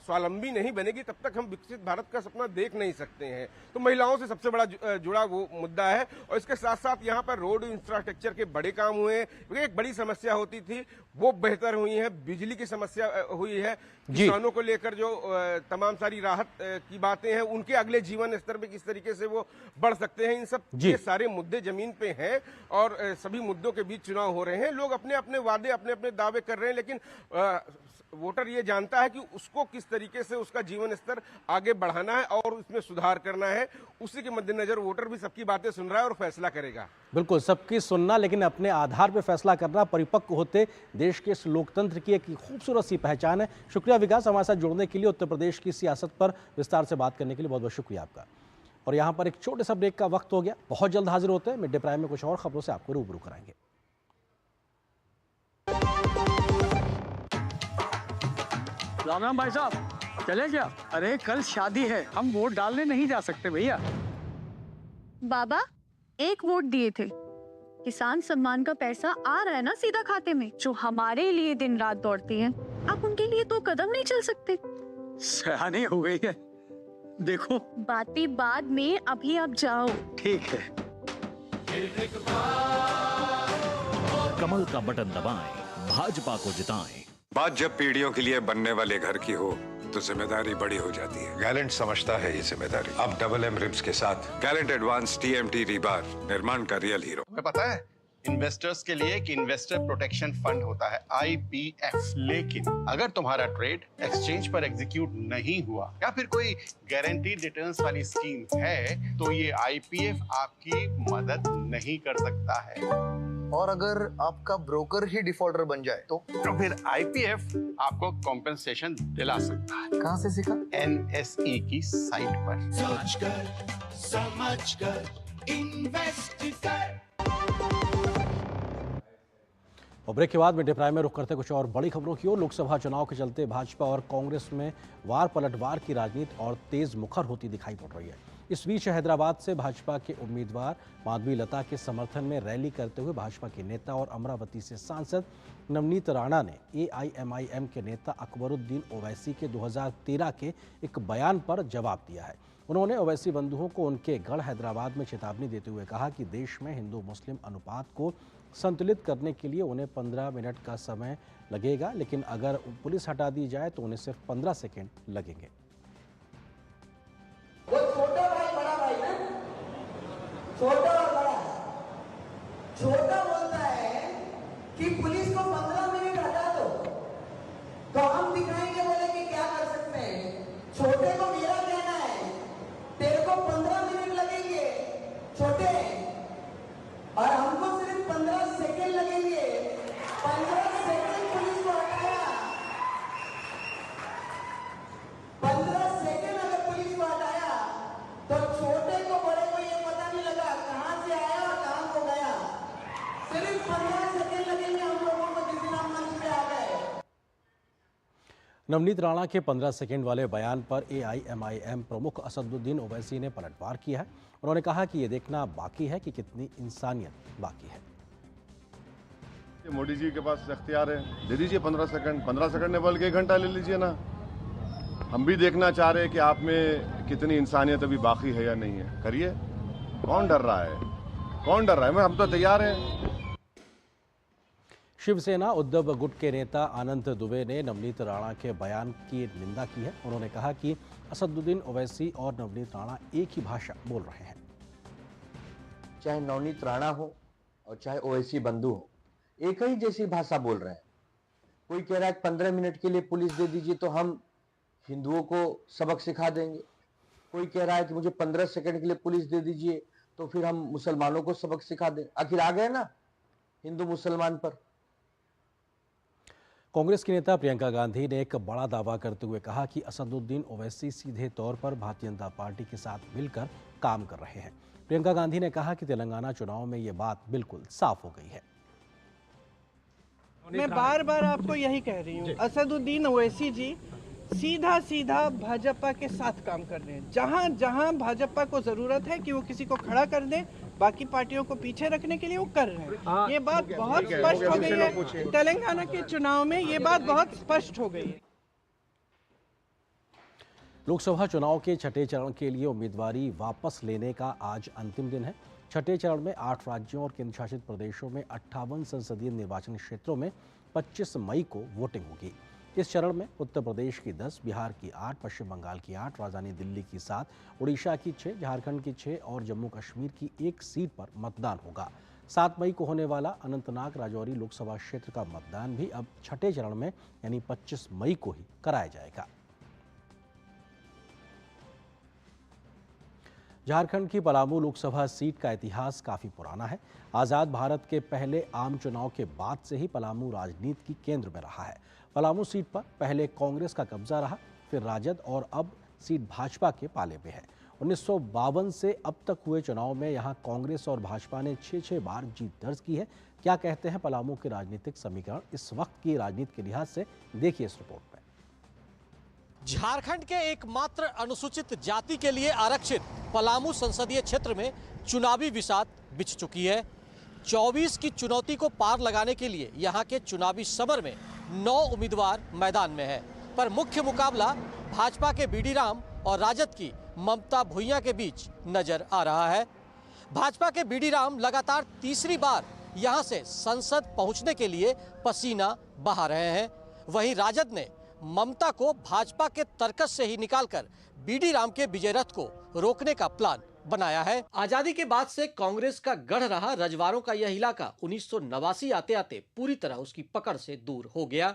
स्वावलंबी नहीं बनेगी तब तक हम विकसित भारत का सपना देख नहीं सकते हैं, तो महिलाओं से सबसे बड़ा जुड़ा वो मुद्दा है। और इसके साथ साथ यहाँ पर रोड इंफ्रास्ट्रक्चर के बड़े काम हुए हैं। एक बड़ी समस्या होती थी वो बेहतर हुई है, बिजली की समस्या हुई है, किसानों को लेकर जो तमाम सारी राहत की बातें हैं, उनके अगले जीवन स्तर पे किस तरीके से वो बढ़ सकते हैं, इन सब ये सारे मुद्दे जमीन पे हैं और सभी मुद्दों के बीच चुनाव हो रहे हैं। लोग अपने अपने वादे, अपने अपने दावे कर रहे हैं, लेकिन वोटर ये जानता है कि उसको किस तरीके से उसका जीवन स्तर आगे बढ़ाना है और उसमें सुधार करना है। उसी के मद्देनजर वोटर भी सबकी बातें सुन रहा है और फैसला करेगा। बिल्कुल, सबकी सुनना लेकिन अपने आधार पर फैसला करना परिपक्व होते देश के इस लोकतंत्र की एक खूबसूरत सी पहचान है। शुक्रिया विकास, हमारे साथ जुड़ने के लिए, उत्तर प्रदेश की सियासत पर विस्तार से बात करने के लिए बहुत बहुत शुक्रिया आपका। और यहाँ पर एक छोटे सा ब्रेक का वक्त हो गया, बहुत जल्द हाजिर होते हैं मिड डे प्राइम में कुछ और खबरों से आपको रूबरू कराएंगे। राम राम भाई साहब, चले क्या? अरे कल शादी है, हम वोट डालने नहीं जा सकते भैया। बाबा, एक वोट दिए थे, किसान सम्मान का पैसा आ रहा है ना सीधा खाते में, जो हमारे लिए दिन रात दौड़ती हैं। आप उनके लिए तो कदम नहीं चल सकते। सयानी हो गई है, देखो। बातें बाद में, अभी आप जाओ। ठीक है। कमल का बटन दबाएं, भाजपा को जिताएं। बात जब पीढ़ियों के लिए बनने वाले घर की हो तो जिम्मेदारी बड़ी हो जाती है। गैलेंट समझता है ये जिम्मेदारी। अब डबल एम रिब्स के साथ गैलेंट एडवांस TMT रीबार, निर्माण का रियल हीरो। तुम्हें पता है इन्वेस्टर्स के लिए एक इन्वेस्टर प्रोटेक्शन फंड होता है, IPF। लेकिन अगर तुम्हारा ट्रेड एक्सचेंज पर एग्जीक्यूट नहीं हुआ या फिर कोई गारंटीड रिटर्न्स वाली स्कीम है तो ये IPF आपकी मदद नहीं कर सकता है। और अगर आपका ब्रोकर ही डिफॉल्टर बन जाए तो फिर IPF आपको कॉम्पेंसेशन दिला सकता है। कहाँ से सीखा? NSE की साइट पर। सोच कर, समझ कर, इन्वेस्ट कर। और ब्रेक के बाद मिड डे प्राइम में रुख करते कुछ और बड़ी खबरों की ओर। लोकसभा चुनाव के चलते भाजपा और कांग्रेस में वार पलटवार की राजनीति और तेज मुखर होती दिखाई पड़ रही है। इस बीच हैदराबाद से भाजपा के उम्मीदवार माधवी लता के समर्थन में रैली करते हुए भाजपा के नेता और अमरावती से सांसद नवनीत राणा ने AIMIM के नेता अकबरुद्दीन ओवैसी के 2013 के एक बयान पर जवाब दिया है। उन्होंने ओवैसी बंधुओं को उनके गढ़ हैदराबाद में चेतावनी देते हुए कहा कि देश में हिंदू मुस्लिम अनुपात को संतुलित करने के लिए उन्हें 15 मिनट का समय लगेगा, लेकिन अगर पुलिस हटा दी जाए तो उन्हें सिर्फ 15 सेकेंड लगेंगे। वो छोटा भाई बड़ा भाई ना, छोटा और बड़ा। छोटा बोलता है कि पुलिस को 15 मिनट हटा दो, तो हम दिखाएंगे बोले कि क्या कर सकते हैं। छोटे को मेरा कहना है तेरे को 15 मिनट लगेंगे छोटे, और हमको सिर्फ 15 सेकंड लगेंगे। 15 सेकंड पुलिस को हटाया, 15 सेकंड अगर पुलिस को हटाया तो छोटे को बड़े को ये पता नहीं लगा कहां से आया और कहां को गया। सिर्फ 15 सेकंड लगेंगे हम लोगों को जिस दिन हम मंच पे आ गए। नवनीत राणा के 15 सेकंड वाले बयान पर AIMIM प्रमुख असदुद्दीन ओवैसी ने पलटवार किया है। उन्होंने कहा कि ये देखना बाकी है कि कितनी इंसानियत बाकी है। मोदी जी के पास इख्तियार है, दे दीजिए 15 सेकंड। 15 सेकंड ने बल्कि 1 घंटा ले लीजिए ना। हम भी देखना चाह रहे हैं कि आप में कितनी इंसानियत अभी बाकी है या नहीं है। करिए, कौन डर रहा है, कौन डर रहा है? हम तो तैयार हैं। शिवसेना उद्धव गुट के नेता अनंत दुबे ने नवनीत राणा के बयान की निंदा की है। उन्होंने कहा कि असदुद्दीन ओवैसी और नवनीत राणा एक ही भाषा बोल रहे हैं। चाहे नवनीत राणा हो और चाहे ओवैसी बंधु हो, एक ही जैसी भाषा बोल रहे हैं। कोई कह रहा है 15 मिनट के लिए पुलिस दे दीजिए तो हम हिंदुओं को सबक सिखा देंगे। कोई कह रहा है कि मुझे 15 सेकंड के लिए पुलिस दे दीजिए तो फिर हम मुसलमानों को सबक सिखा दें। आखिर आ गए ना हिंदू मुसलमान पर। कांग्रेस की नेता प्रियंका गांधी ने एक बड़ा दावा करते हुए कहा कि असदुद्दीन ओवैसी सीधे तौर पर भारतीय जनता पार्टी के साथ मिलकर काम कर रहे हैं। प्रियंका गांधी ने कहा कि तेलंगाना चुनाव में ये बात बिल्कुल साफ हो गई है। मैं बार बार आपको यही कह रही हूँ, असदुद्दीन ओवैसी जी सीधा सीधा भाजपा के साथ काम कर रहे हैं। जहां जहां भाजपा को जरूरत है कि वो किसी को खड़ा कर दे, बाकी पार्टियों को पीछे रखने के लिए वो कर रहे हैं। ये बात बहुत स्पष्ट हो गई है। तेलंगाना के चुनाव में ये बात बहुत स्पष्ट हो गई है। लोकसभा चुनाव के छठे चरण के लिए उम्मीदवारी वापस लेने का आज अंतिम दिन है। छठे चरण में 8 राज्यों और केंद्र शासित प्रदेशों में 58 संसदीय निर्वाचन क्षेत्रों में 25 मई को वोटिंग होगी। इस चरण में उत्तर प्रदेश की 10, बिहार की 8, पश्चिम बंगाल की 8, राजधानी दिल्ली की 7, उड़ीसा की 6, झारखंड की 6 और जम्मू कश्मीर की 1 सीट पर मतदान होगा। 7 मई को होने वाला अनंतनाग राजौरी लोकसभा क्षेत्र का मतदान भी अब छठे चरण में यानी 25 मई को ही कराया जाएगा। झारखंड की पलामू लोकसभा सीट का इतिहास काफी पुराना है। आजाद भारत के पहले आम चुनाव के बाद से ही पलामू राजनीति की केंद्र में रहा है। पलामू सीट पर पहले कांग्रेस का कब्जा रहा, फिर राजद और अब सीट भाजपा के पाले में है। 1952 से अब तक हुए चुनाव में यहां कांग्रेस और भाजपा ने 6 बार जीत दर्ज की है। क्या कहते हैं पलामू के राजनीतिक समीकरण इस वक्त की राजनीति के लिहाज से, देखिए इस रिपोर्ट में। झारखंड के एकमात्र अनुसूचित जाति के लिए आरक्षित पलामू संसदीय क्षेत्र में चुनावी विषाद बिछ चुकी है। 24 की चुनौती को पार लगाने के लिए यहां के चुनावी समर में 9 उम्मीदवार मैदान में है, पर मुख्य मुकाबला भाजपा के बीडी राम और राजद की ममता भुइयां के बीच नजर आ रहा है। भाजपा के बीडी राम लगातार तीसरी बार यहां से संसद पहुंचने के लिए पसीना बहा रहे हैं। वहीं राजद ने ममता को भाजपा के तर्कस से ही निकालकर बीडी राम के विजय रथ को रोकने का प्लान बनाया है। आजादी के बाद से कांग्रेस का गढ़ रहा रजवाड़ों का यह इलाका 1989 आते आते पूरी तरह उसकी पकड़ से दूर हो गया।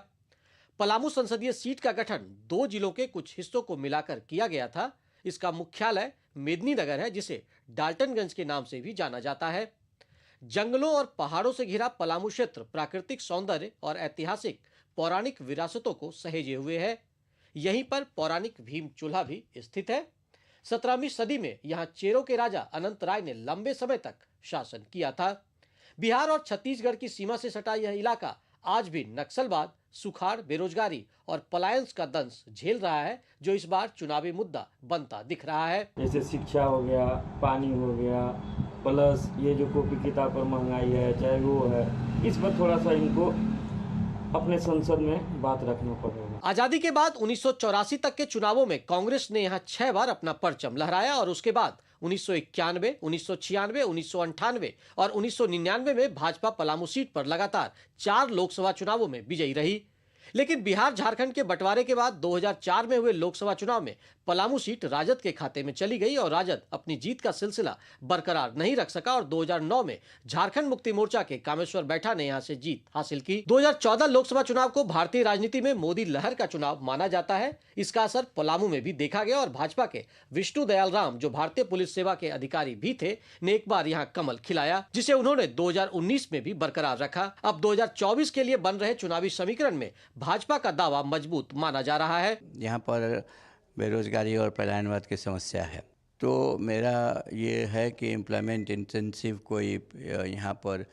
पलामू संसदीय सीट का गठन 2 जिलों के कुछ हिस्सों को मिलाकर किया गया था। इसका मुख्यालय मेदिनीनगर है, जिसे डाल्टनगंज के नाम से भी जाना जाता है। जंगलों और पहाड़ों से घिरा पलामू क्षेत्र प्राकृतिक सौंदर्य और ऐतिहासिक पौराणिक विरासतों को सहेजे हुए है। यहीं पर पौराणिक भीम चूल्हा भी स्थित है। 17वीं सदी में यहाँ चेरों के राजा अनंत राय ने लंबे समय तक शासन किया था। बिहार और छत्तीसगढ़ की सीमा से सटा यह इलाका आज भी नक्सलवाद, सुखाड़, बेरोजगारी और पलायन का दंश झेल रहा है, जो इस बार चुनावी मुद्दा बनता दिख रहा है। जैसे शिक्षा हो गया, पानी हो गया, प्लस ये जो कॉपी किताब पर महंगाई है, चाहे वो है, इस पर थोड़ा सा इनको अपने संसद में बात रखना पड़ेगा। आजादी के बाद 1984 तक के चुनावों में कांग्रेस ने यहां 6 बार अपना परचम लहराया और उसके बाद 1991, 1996, 1998 और 1999 में भाजपा पलामू सीट पर लगातार 4 लोकसभा चुनावों में विजयी रही। लेकिन बिहार झारखंड के बंटवारे के बाद 2004 में हुए लोकसभा चुनाव में पलामू सीट राजद के खाते में चली गई और राजद अपनी जीत का सिलसिला बरकरार नहीं रख सका और 2009 में झारखंड मुक्ति मोर्चा के कामेश्वर बैठा ने यहां से जीत हासिल की। 2014 लोकसभा चुनाव को भारतीय राजनीति में मोदी लहर का चुनाव माना जाता है। इसका असर पलामू में भी देखा गया और भाजपा के विष्णु दयाल राम, जो भारतीय पुलिस सेवा के अधिकारी भी थे, ने एक बार यहाँ कमल खिलाया, जिसे उन्होंने 2019 में भी बरकरार रखा। अब 2024 के लिए बन रहे चुनावी समीकरण में भाजपा का दावा मजबूत माना जा रहा है। यहाँ पर बेरोजगारी और पलायनवाद की समस्या है, तो मेरा ये है कि एम्प्लॉयमेंट इंटेंसिव कोई यहाँ पर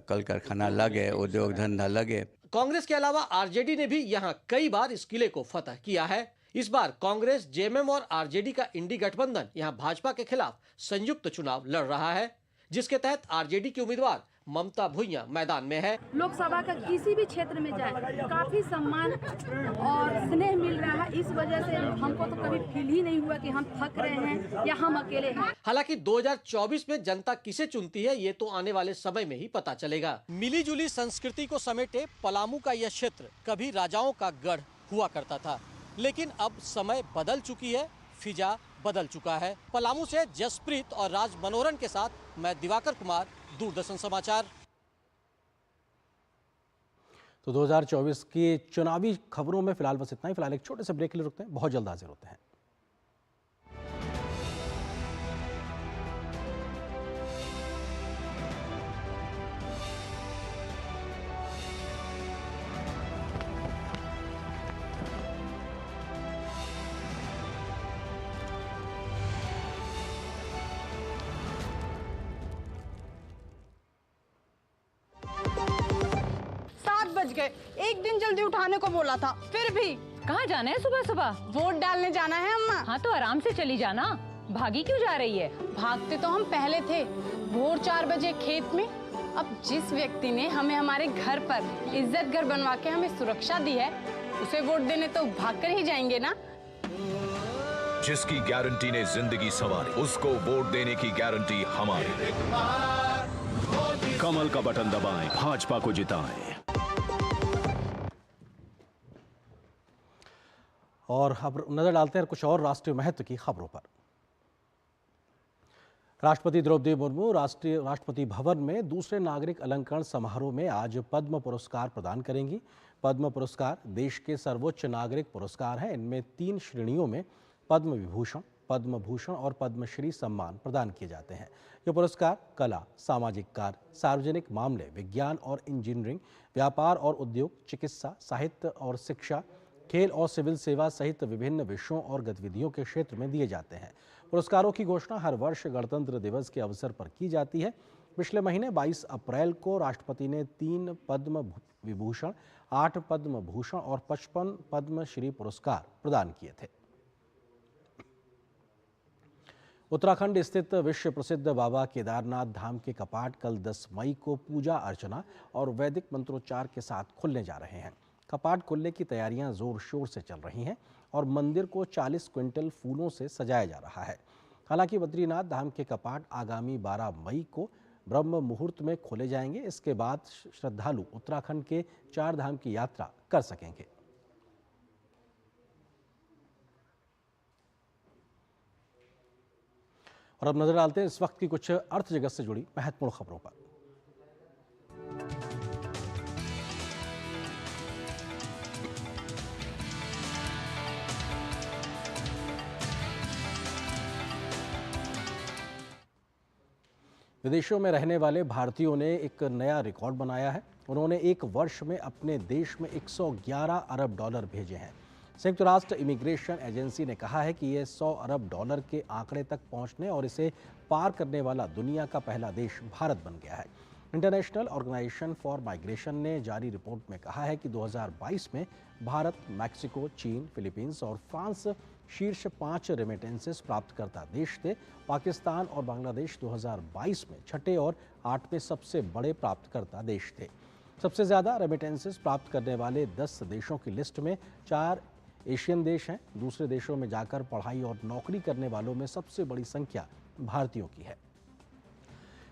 कल कारखाना लगे, उद्योग धंधा लगे। कांग्रेस के अलावा आरजेडी ने भी यहाँ कई बार इस किले को फतह किया है। इस बार कांग्रेस, जेएमएम और आरजेडी का इंडी गठबंधन यहाँ भाजपा के खिलाफ संयुक्त चुनाव लड़ रहा है, जिसके तहत आरजेडी की उम्मीदवार ममता भुइयां मैदान में है। लोकसभा का किसी भी क्षेत्र में जाए काफी सम्मान और स्नेह मिल रहा है। इस वजह से हमको तो कभी फील ही नहीं हुआ कि हम थक रहे हैं या हम अकेले हैं। हालांकि 2024 में जनता किसे चुनती है ये तो आने वाले समय में ही पता चलेगा। मिलीजुली संस्कृति को समेटे पलामू का यह क्षेत्र कभी राजाओं का गढ़ हुआ करता था, लेकिन अब समय बदल चुकी है, फिजा बदल चुका है। पलामू से जसप्रीत और राज मनोहरन के साथ मैं दिवाकर कुमार, दूरदर्शन समाचार। तो 2024 की चुनावी खबरों में फिलहाल बस इतना ही। फिलहाल एक छोटे से ब्रेक के लिए रुकते हैं, बहुत जल्द हाजिर होते हैं। एक दिन जल्दी उठाने को बोला था, फिर भी। कहाँ जाना है सुबह सुबह? वोट डालने जाना है अम्मा। हाँ तो आराम से चली जाना, भागी क्यों जा रही है? भागते तो हम पहले थे, भोर 4 बजे खेत में। अब जिस व्यक्ति ने हमें हमारे घर पर इज्जत घर बनवा के हमें सुरक्षा दी है, उसे वोट देने तो भाग कर ही जाएंगे ना। जिसकी गारंटी ने जिंदगी संवारी, उसको वोट देने की गारंटी हमारी। कमल का बटन दबाएं, भाजपा को जिताएं। और अब नजर डालते हैं कुछ और राष्ट्रीय महत्व की खबरों पर। राष्ट्रपति द्रौपदी मुर्मू राष्ट्रपति भवन में दूसरे नागरिक अलंकरण समारोह में आज पद्म पुरस्कार प्रदान करेंगी। पद्म पुरस्कार देश के सर्वोच्च नागरिक पुरस्कार हैं। इनमें 3 श्रेणियों में पद्म विभूषण, पद्म भूषण और पद्मश्री सम्मान प्रदान किए जाते हैं। ये पुरस्कार कला, सामाजिक कार्य, सार्वजनिक मामले, विज्ञान और इंजीनियरिंग, व्यापार और उद्योग, चिकित्सा, साहित्य और शिक्षा, खेल और सिविल सेवा सहित विभिन्न विषयों और गतिविधियों के क्षेत्र में दिए जाते हैं। पुरस्कारों की घोषणा हर वर्ष गणतंत्र दिवस के अवसर पर की जाती है। पिछले महीने 22 अप्रैल को राष्ट्रपति ने 3 पद्म विभूषण, 8 पद्म भूषण और 55 पद्मश्री पुरस्कार प्रदान किए थे। उत्तराखंड स्थित विश्व प्रसिद्ध बाबा केदारनाथ धाम के कपाट कल 10 मई को पूजा अर्चना और वैदिक मंत्रोच्चार के साथ खुलने जा रहे हैं। कपाट खुलने की तैयारियां जोर शोर से चल रही हैं और मंदिर को 40 क्विंटल फूलों से सजाया जा रहा है। हालांकि बद्रीनाथ धाम के कपाट आगामी 12 मई को ब्रह्म मुहूर्त में खोले जाएंगे। इसके बाद श्रद्धालु उत्तराखंड के 4 धाम की यात्रा कर सकेंगे। और अब नजर डालते हैं इस वक्त की कुछ अर्थ जगत से जुड़ी महत्वपूर्ण खबरों पर। विदेशों में रहने वाले भारतीयों ने एक नया रिकॉर्ड बनाया है। उन्होंने एक वर्ष में अपने देश में 111 अरब डॉलर भेजे हैं। संयुक्त राष्ट्र इमिग्रेशन एजेंसी ने कहा है कि यह 100 अरब डॉलर के आंकड़े तक पहुंचने और इसे पार करने वाला दुनिया का पहला देश भारत बन गया है। इंटरनेशनल ऑर्गेनाइजेशन फॉर माइग्रेशन ने जारी रिपोर्ट में कहा है कि 2022 में भारत, मैक्सिको, चीन, फिलीपींस और फ्रांस शीर्ष 5 रेमिटेंसेस प्राप्तकर्ता देश थे। पाकिस्तान और बांग्लादेश 2022 में 6ठे और 8वें सबसे बड़े प्राप्तकर्ता देश थे। सबसे ज़्यादा रेमिटेंसेस प्राप्त करने वाले 10 देशों की लिस्ट में 4 एशियन देश हैं। दूसरे देशों में जाकर पढ़ाई और नौकरी करने वालों में सबसे बड़ी संख्या भारतीयों की है।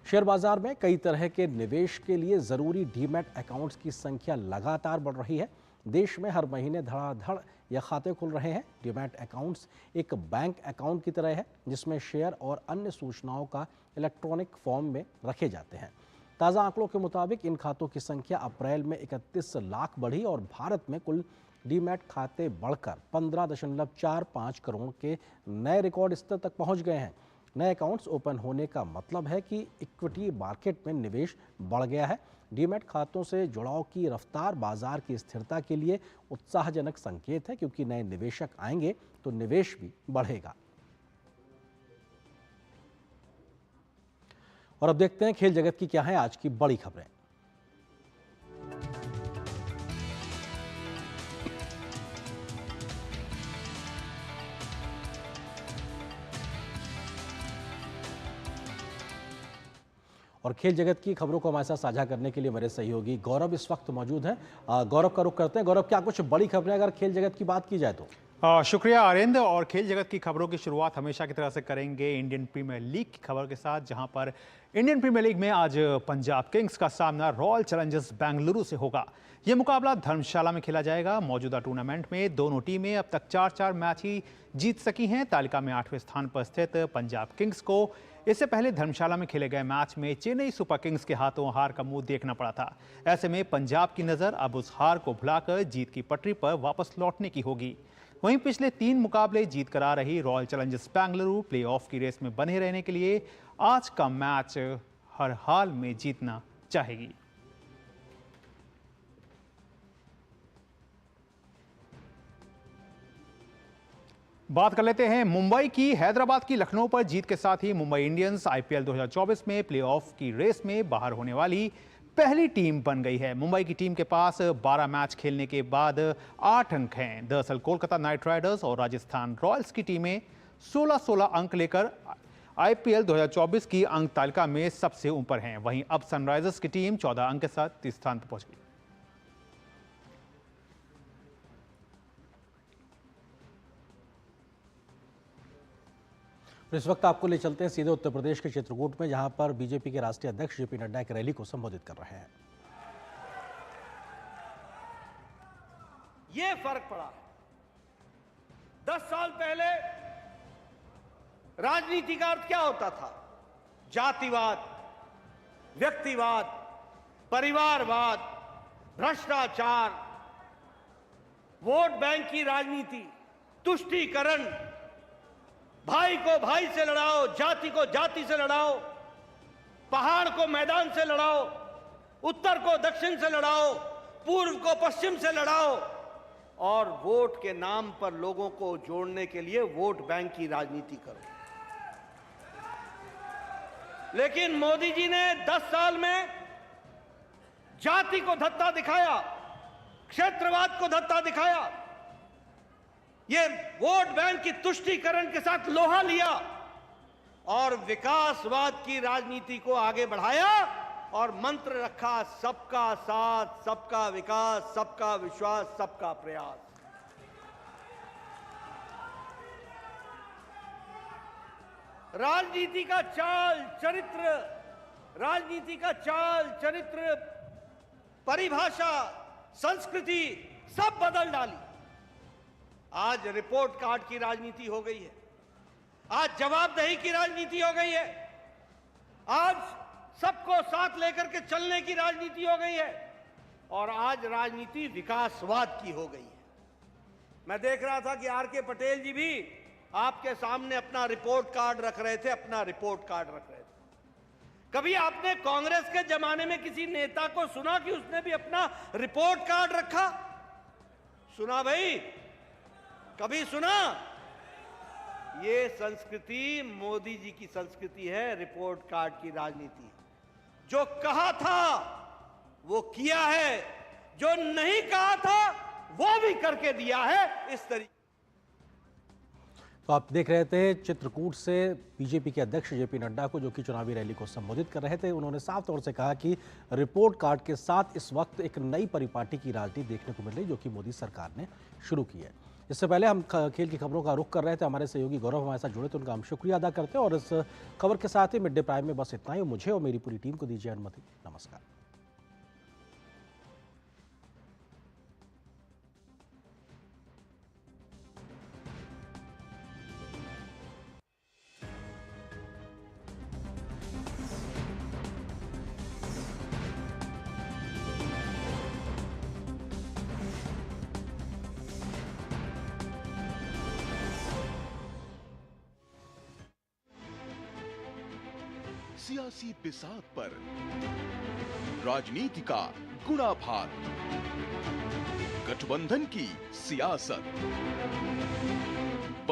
शेयर बाजार में कई तरह के निवेश के लिए ज़रूरी डीमैट अकाउंट्स की संख्या लगातार बढ़ रही है। देश में हर महीने धड़ाधड़ यह खाते खुल रहे हैं। डीमैट अकाउंट्स एक बैंक अकाउंट की तरह है जिसमें शेयर और अन्य सूचनाओं का इलेक्ट्रॉनिक फॉर्म में रखे जाते हैं। ताज़ा आंकड़ों के मुताबिक इन खातों की संख्या अप्रैल में 31 लाख बढ़ी और भारत में कुल डीमैट खाते बढ़कर 15.45 करोड़ के नए रिकॉर्ड स्तर तक पहुंच गए हैं। नए अकाउंट्स ओपन होने का मतलब है कि इक्विटी मार्केट में निवेश बढ़ गया है। डीमैट खातों से जुड़ाव की रफ्तार बाजार की स्थिरता के लिए उत्साहजनक संकेत है, क्योंकि नए निवेशक आएंगे तो निवेश भी बढ़ेगा। और अब देखते हैं खेल जगत की क्या है आज की बड़ी खबरें। और खेल जगत की खबरों को हमारे साथ साझा करने के लिए मेरे सहयोगी गौरव इस वक्त मौजूद हैं। गौरव का रुख करते हैं। गौरव, क्या कुछ बड़ी खबरें अगर खेल जगत की बात की जाए तो? शुक्रिया आरिंद। और खेल जगत की खबरों की शुरुआत हमेशा की तरह से करेंगे इंडियन प्रीमियर लीग की खबर के साथ, जहां पर इंडियन प्रीमियर लीग में आज पंजाब किंग्स का सामना रॉयल चैलेंजर्स बेंगलुरु से होगा। यह मुकाबला धर्मशाला में खेला जाएगा। मौजूदा टूर्नामेंट में दोनों टीमें अब तक 4-4 मैच ही जीत सकी हैं। तालिका में 8वें स्थान पर स्थित पंजाब किंग्स को इससे पहले धर्मशाला में खेले गए मैच में चेन्नई सुपर किंग्स के हाथों हार का मुंह देखना पड़ा था। ऐसे में पंजाब की नज़र अब उस हार को भुलाकर जीत की पटरी पर वापस लौटने की होगी। वहीं पिछले 3 मुकाबले जीत कर आ रही रॉयल चैलेंजर्स बेंगलुरु प्लेऑफ की रेस में बने रहने के लिए आज का मैच हर हाल में जीतना चाहेगी। बात कर लेते हैं मुंबई की। हैदराबाद की लखनऊ पर जीत के साथ ही मुंबई इंडियंस आईपीएल 2024 में प्लेऑफ की रेस में बाहर होने वाली पहली टीम बन गई है। मुंबई की टीम के पास 12 मैच खेलने के बाद 8 अंक हैं। दरअसल कोलकाता नाइट राइडर्स और राजस्थान रॉयल्स की टीमें 16-16 अंक लेकर आईपीएल 2024 की अंक तालिका में सबसे ऊपर हैं। वहीं अब सनराइजर्स की टीम 14 अंक के साथ 30 स्थान पर पहुंच गई। इस वक्त आपको ले चलते हैं सीधे उत्तर प्रदेश के चित्रकूट में, जहां पर बीजेपी के राष्ट्रीय अध्यक्ष जेपी नड्डा एक रैली को संबोधित कर रहे हैं। ये फर्क पड़ा। 10 साल पहले राजनीति का अर्थ क्या होता था? जातिवाद, व्यक्तिवाद, परिवारवाद, भ्रष्टाचार, वोट बैंक की राजनीति, तुष्टीकरण, भाई को भाई से लड़ाओ, जाति को जाति से लड़ाओ, पहाड़ को मैदान से लड़ाओ, उत्तर को दक्षिण से लड़ाओ, पूर्व को पश्चिम से लड़ाओ, और वोट के नाम पर लोगों को जोड़ने के लिए वोट बैंक की राजनीति करो। लेकिन मोदी जी ने 10 साल में जाति को धत्ता दिखाया, क्षेत्रवाद को धत्ता दिखाया, ये वोट बैंक की तुष्टीकरण के साथ लोहा लिया और विकासवाद की राजनीति को आगे बढ़ाया और मंत्र रखा सबका साथ, सबका विकास, सबका विश्वास, सबका प्रयास। राजनीति का चाल चरित्र, राजनीति का चाल चरित्र, परिभाषा, संस्कृति सब बदल डाली। आज रिपोर्ट कार्ड की राजनीति हो गई है, आज जवाबदेही की राजनीति हो गई है, आज सबको साथ लेकर के चलने की राजनीति हो गई है, और आज राजनीति विकासवाद की हो गई है। मैं देख रहा था कि आर.के. पटेल जी भी आपके सामने अपना रिपोर्ट कार्ड रख रहे थे, अपना रिपोर्ट कार्ड रख रहे थे। कभी आपने कांग्रेस के जमाने में किसी नेता को सुना कि उसने भी अपना रिपोर्ट कार्ड रखा? सुना भाई? कभी सुना? ये संस्कृति मोदी जी की संस्कृति है, रिपोर्ट कार्ड की राजनीति। जो कहा था वो किया है, जो नहीं कहा था वो भी करके दिया है। इस तरीके तो आप देख रहे थे चित्रकूट से बीजेपी के अध्यक्ष जेपी नड्डा को, जो कि चुनावी रैली को संबोधित कर रहे थे। उन्होंने साफ तौर से कहा कि रिपोर्ट कार्ड के साथ इस वक्त एक नई परिपाटी की राजनीति देखने को मिल रही, जो कि मोदी सरकार ने शुरू की है। इससे पहले हम खेल की खबरों का रुख कर रहे थे, हमारे सहयोगी गौरव हमारे साथ जुड़े थे, उनका हम शुक्रिया अदा करते हैं। और इस खबर के साथ ही मिड डे प्राइम में बस इतना ही। मुझे और मेरी पूरी टीम को दीजिए अनुमति। नमस्कार। सियासी बिसात पर राजनीति का गुणाभार, गठबंधन की सियासत।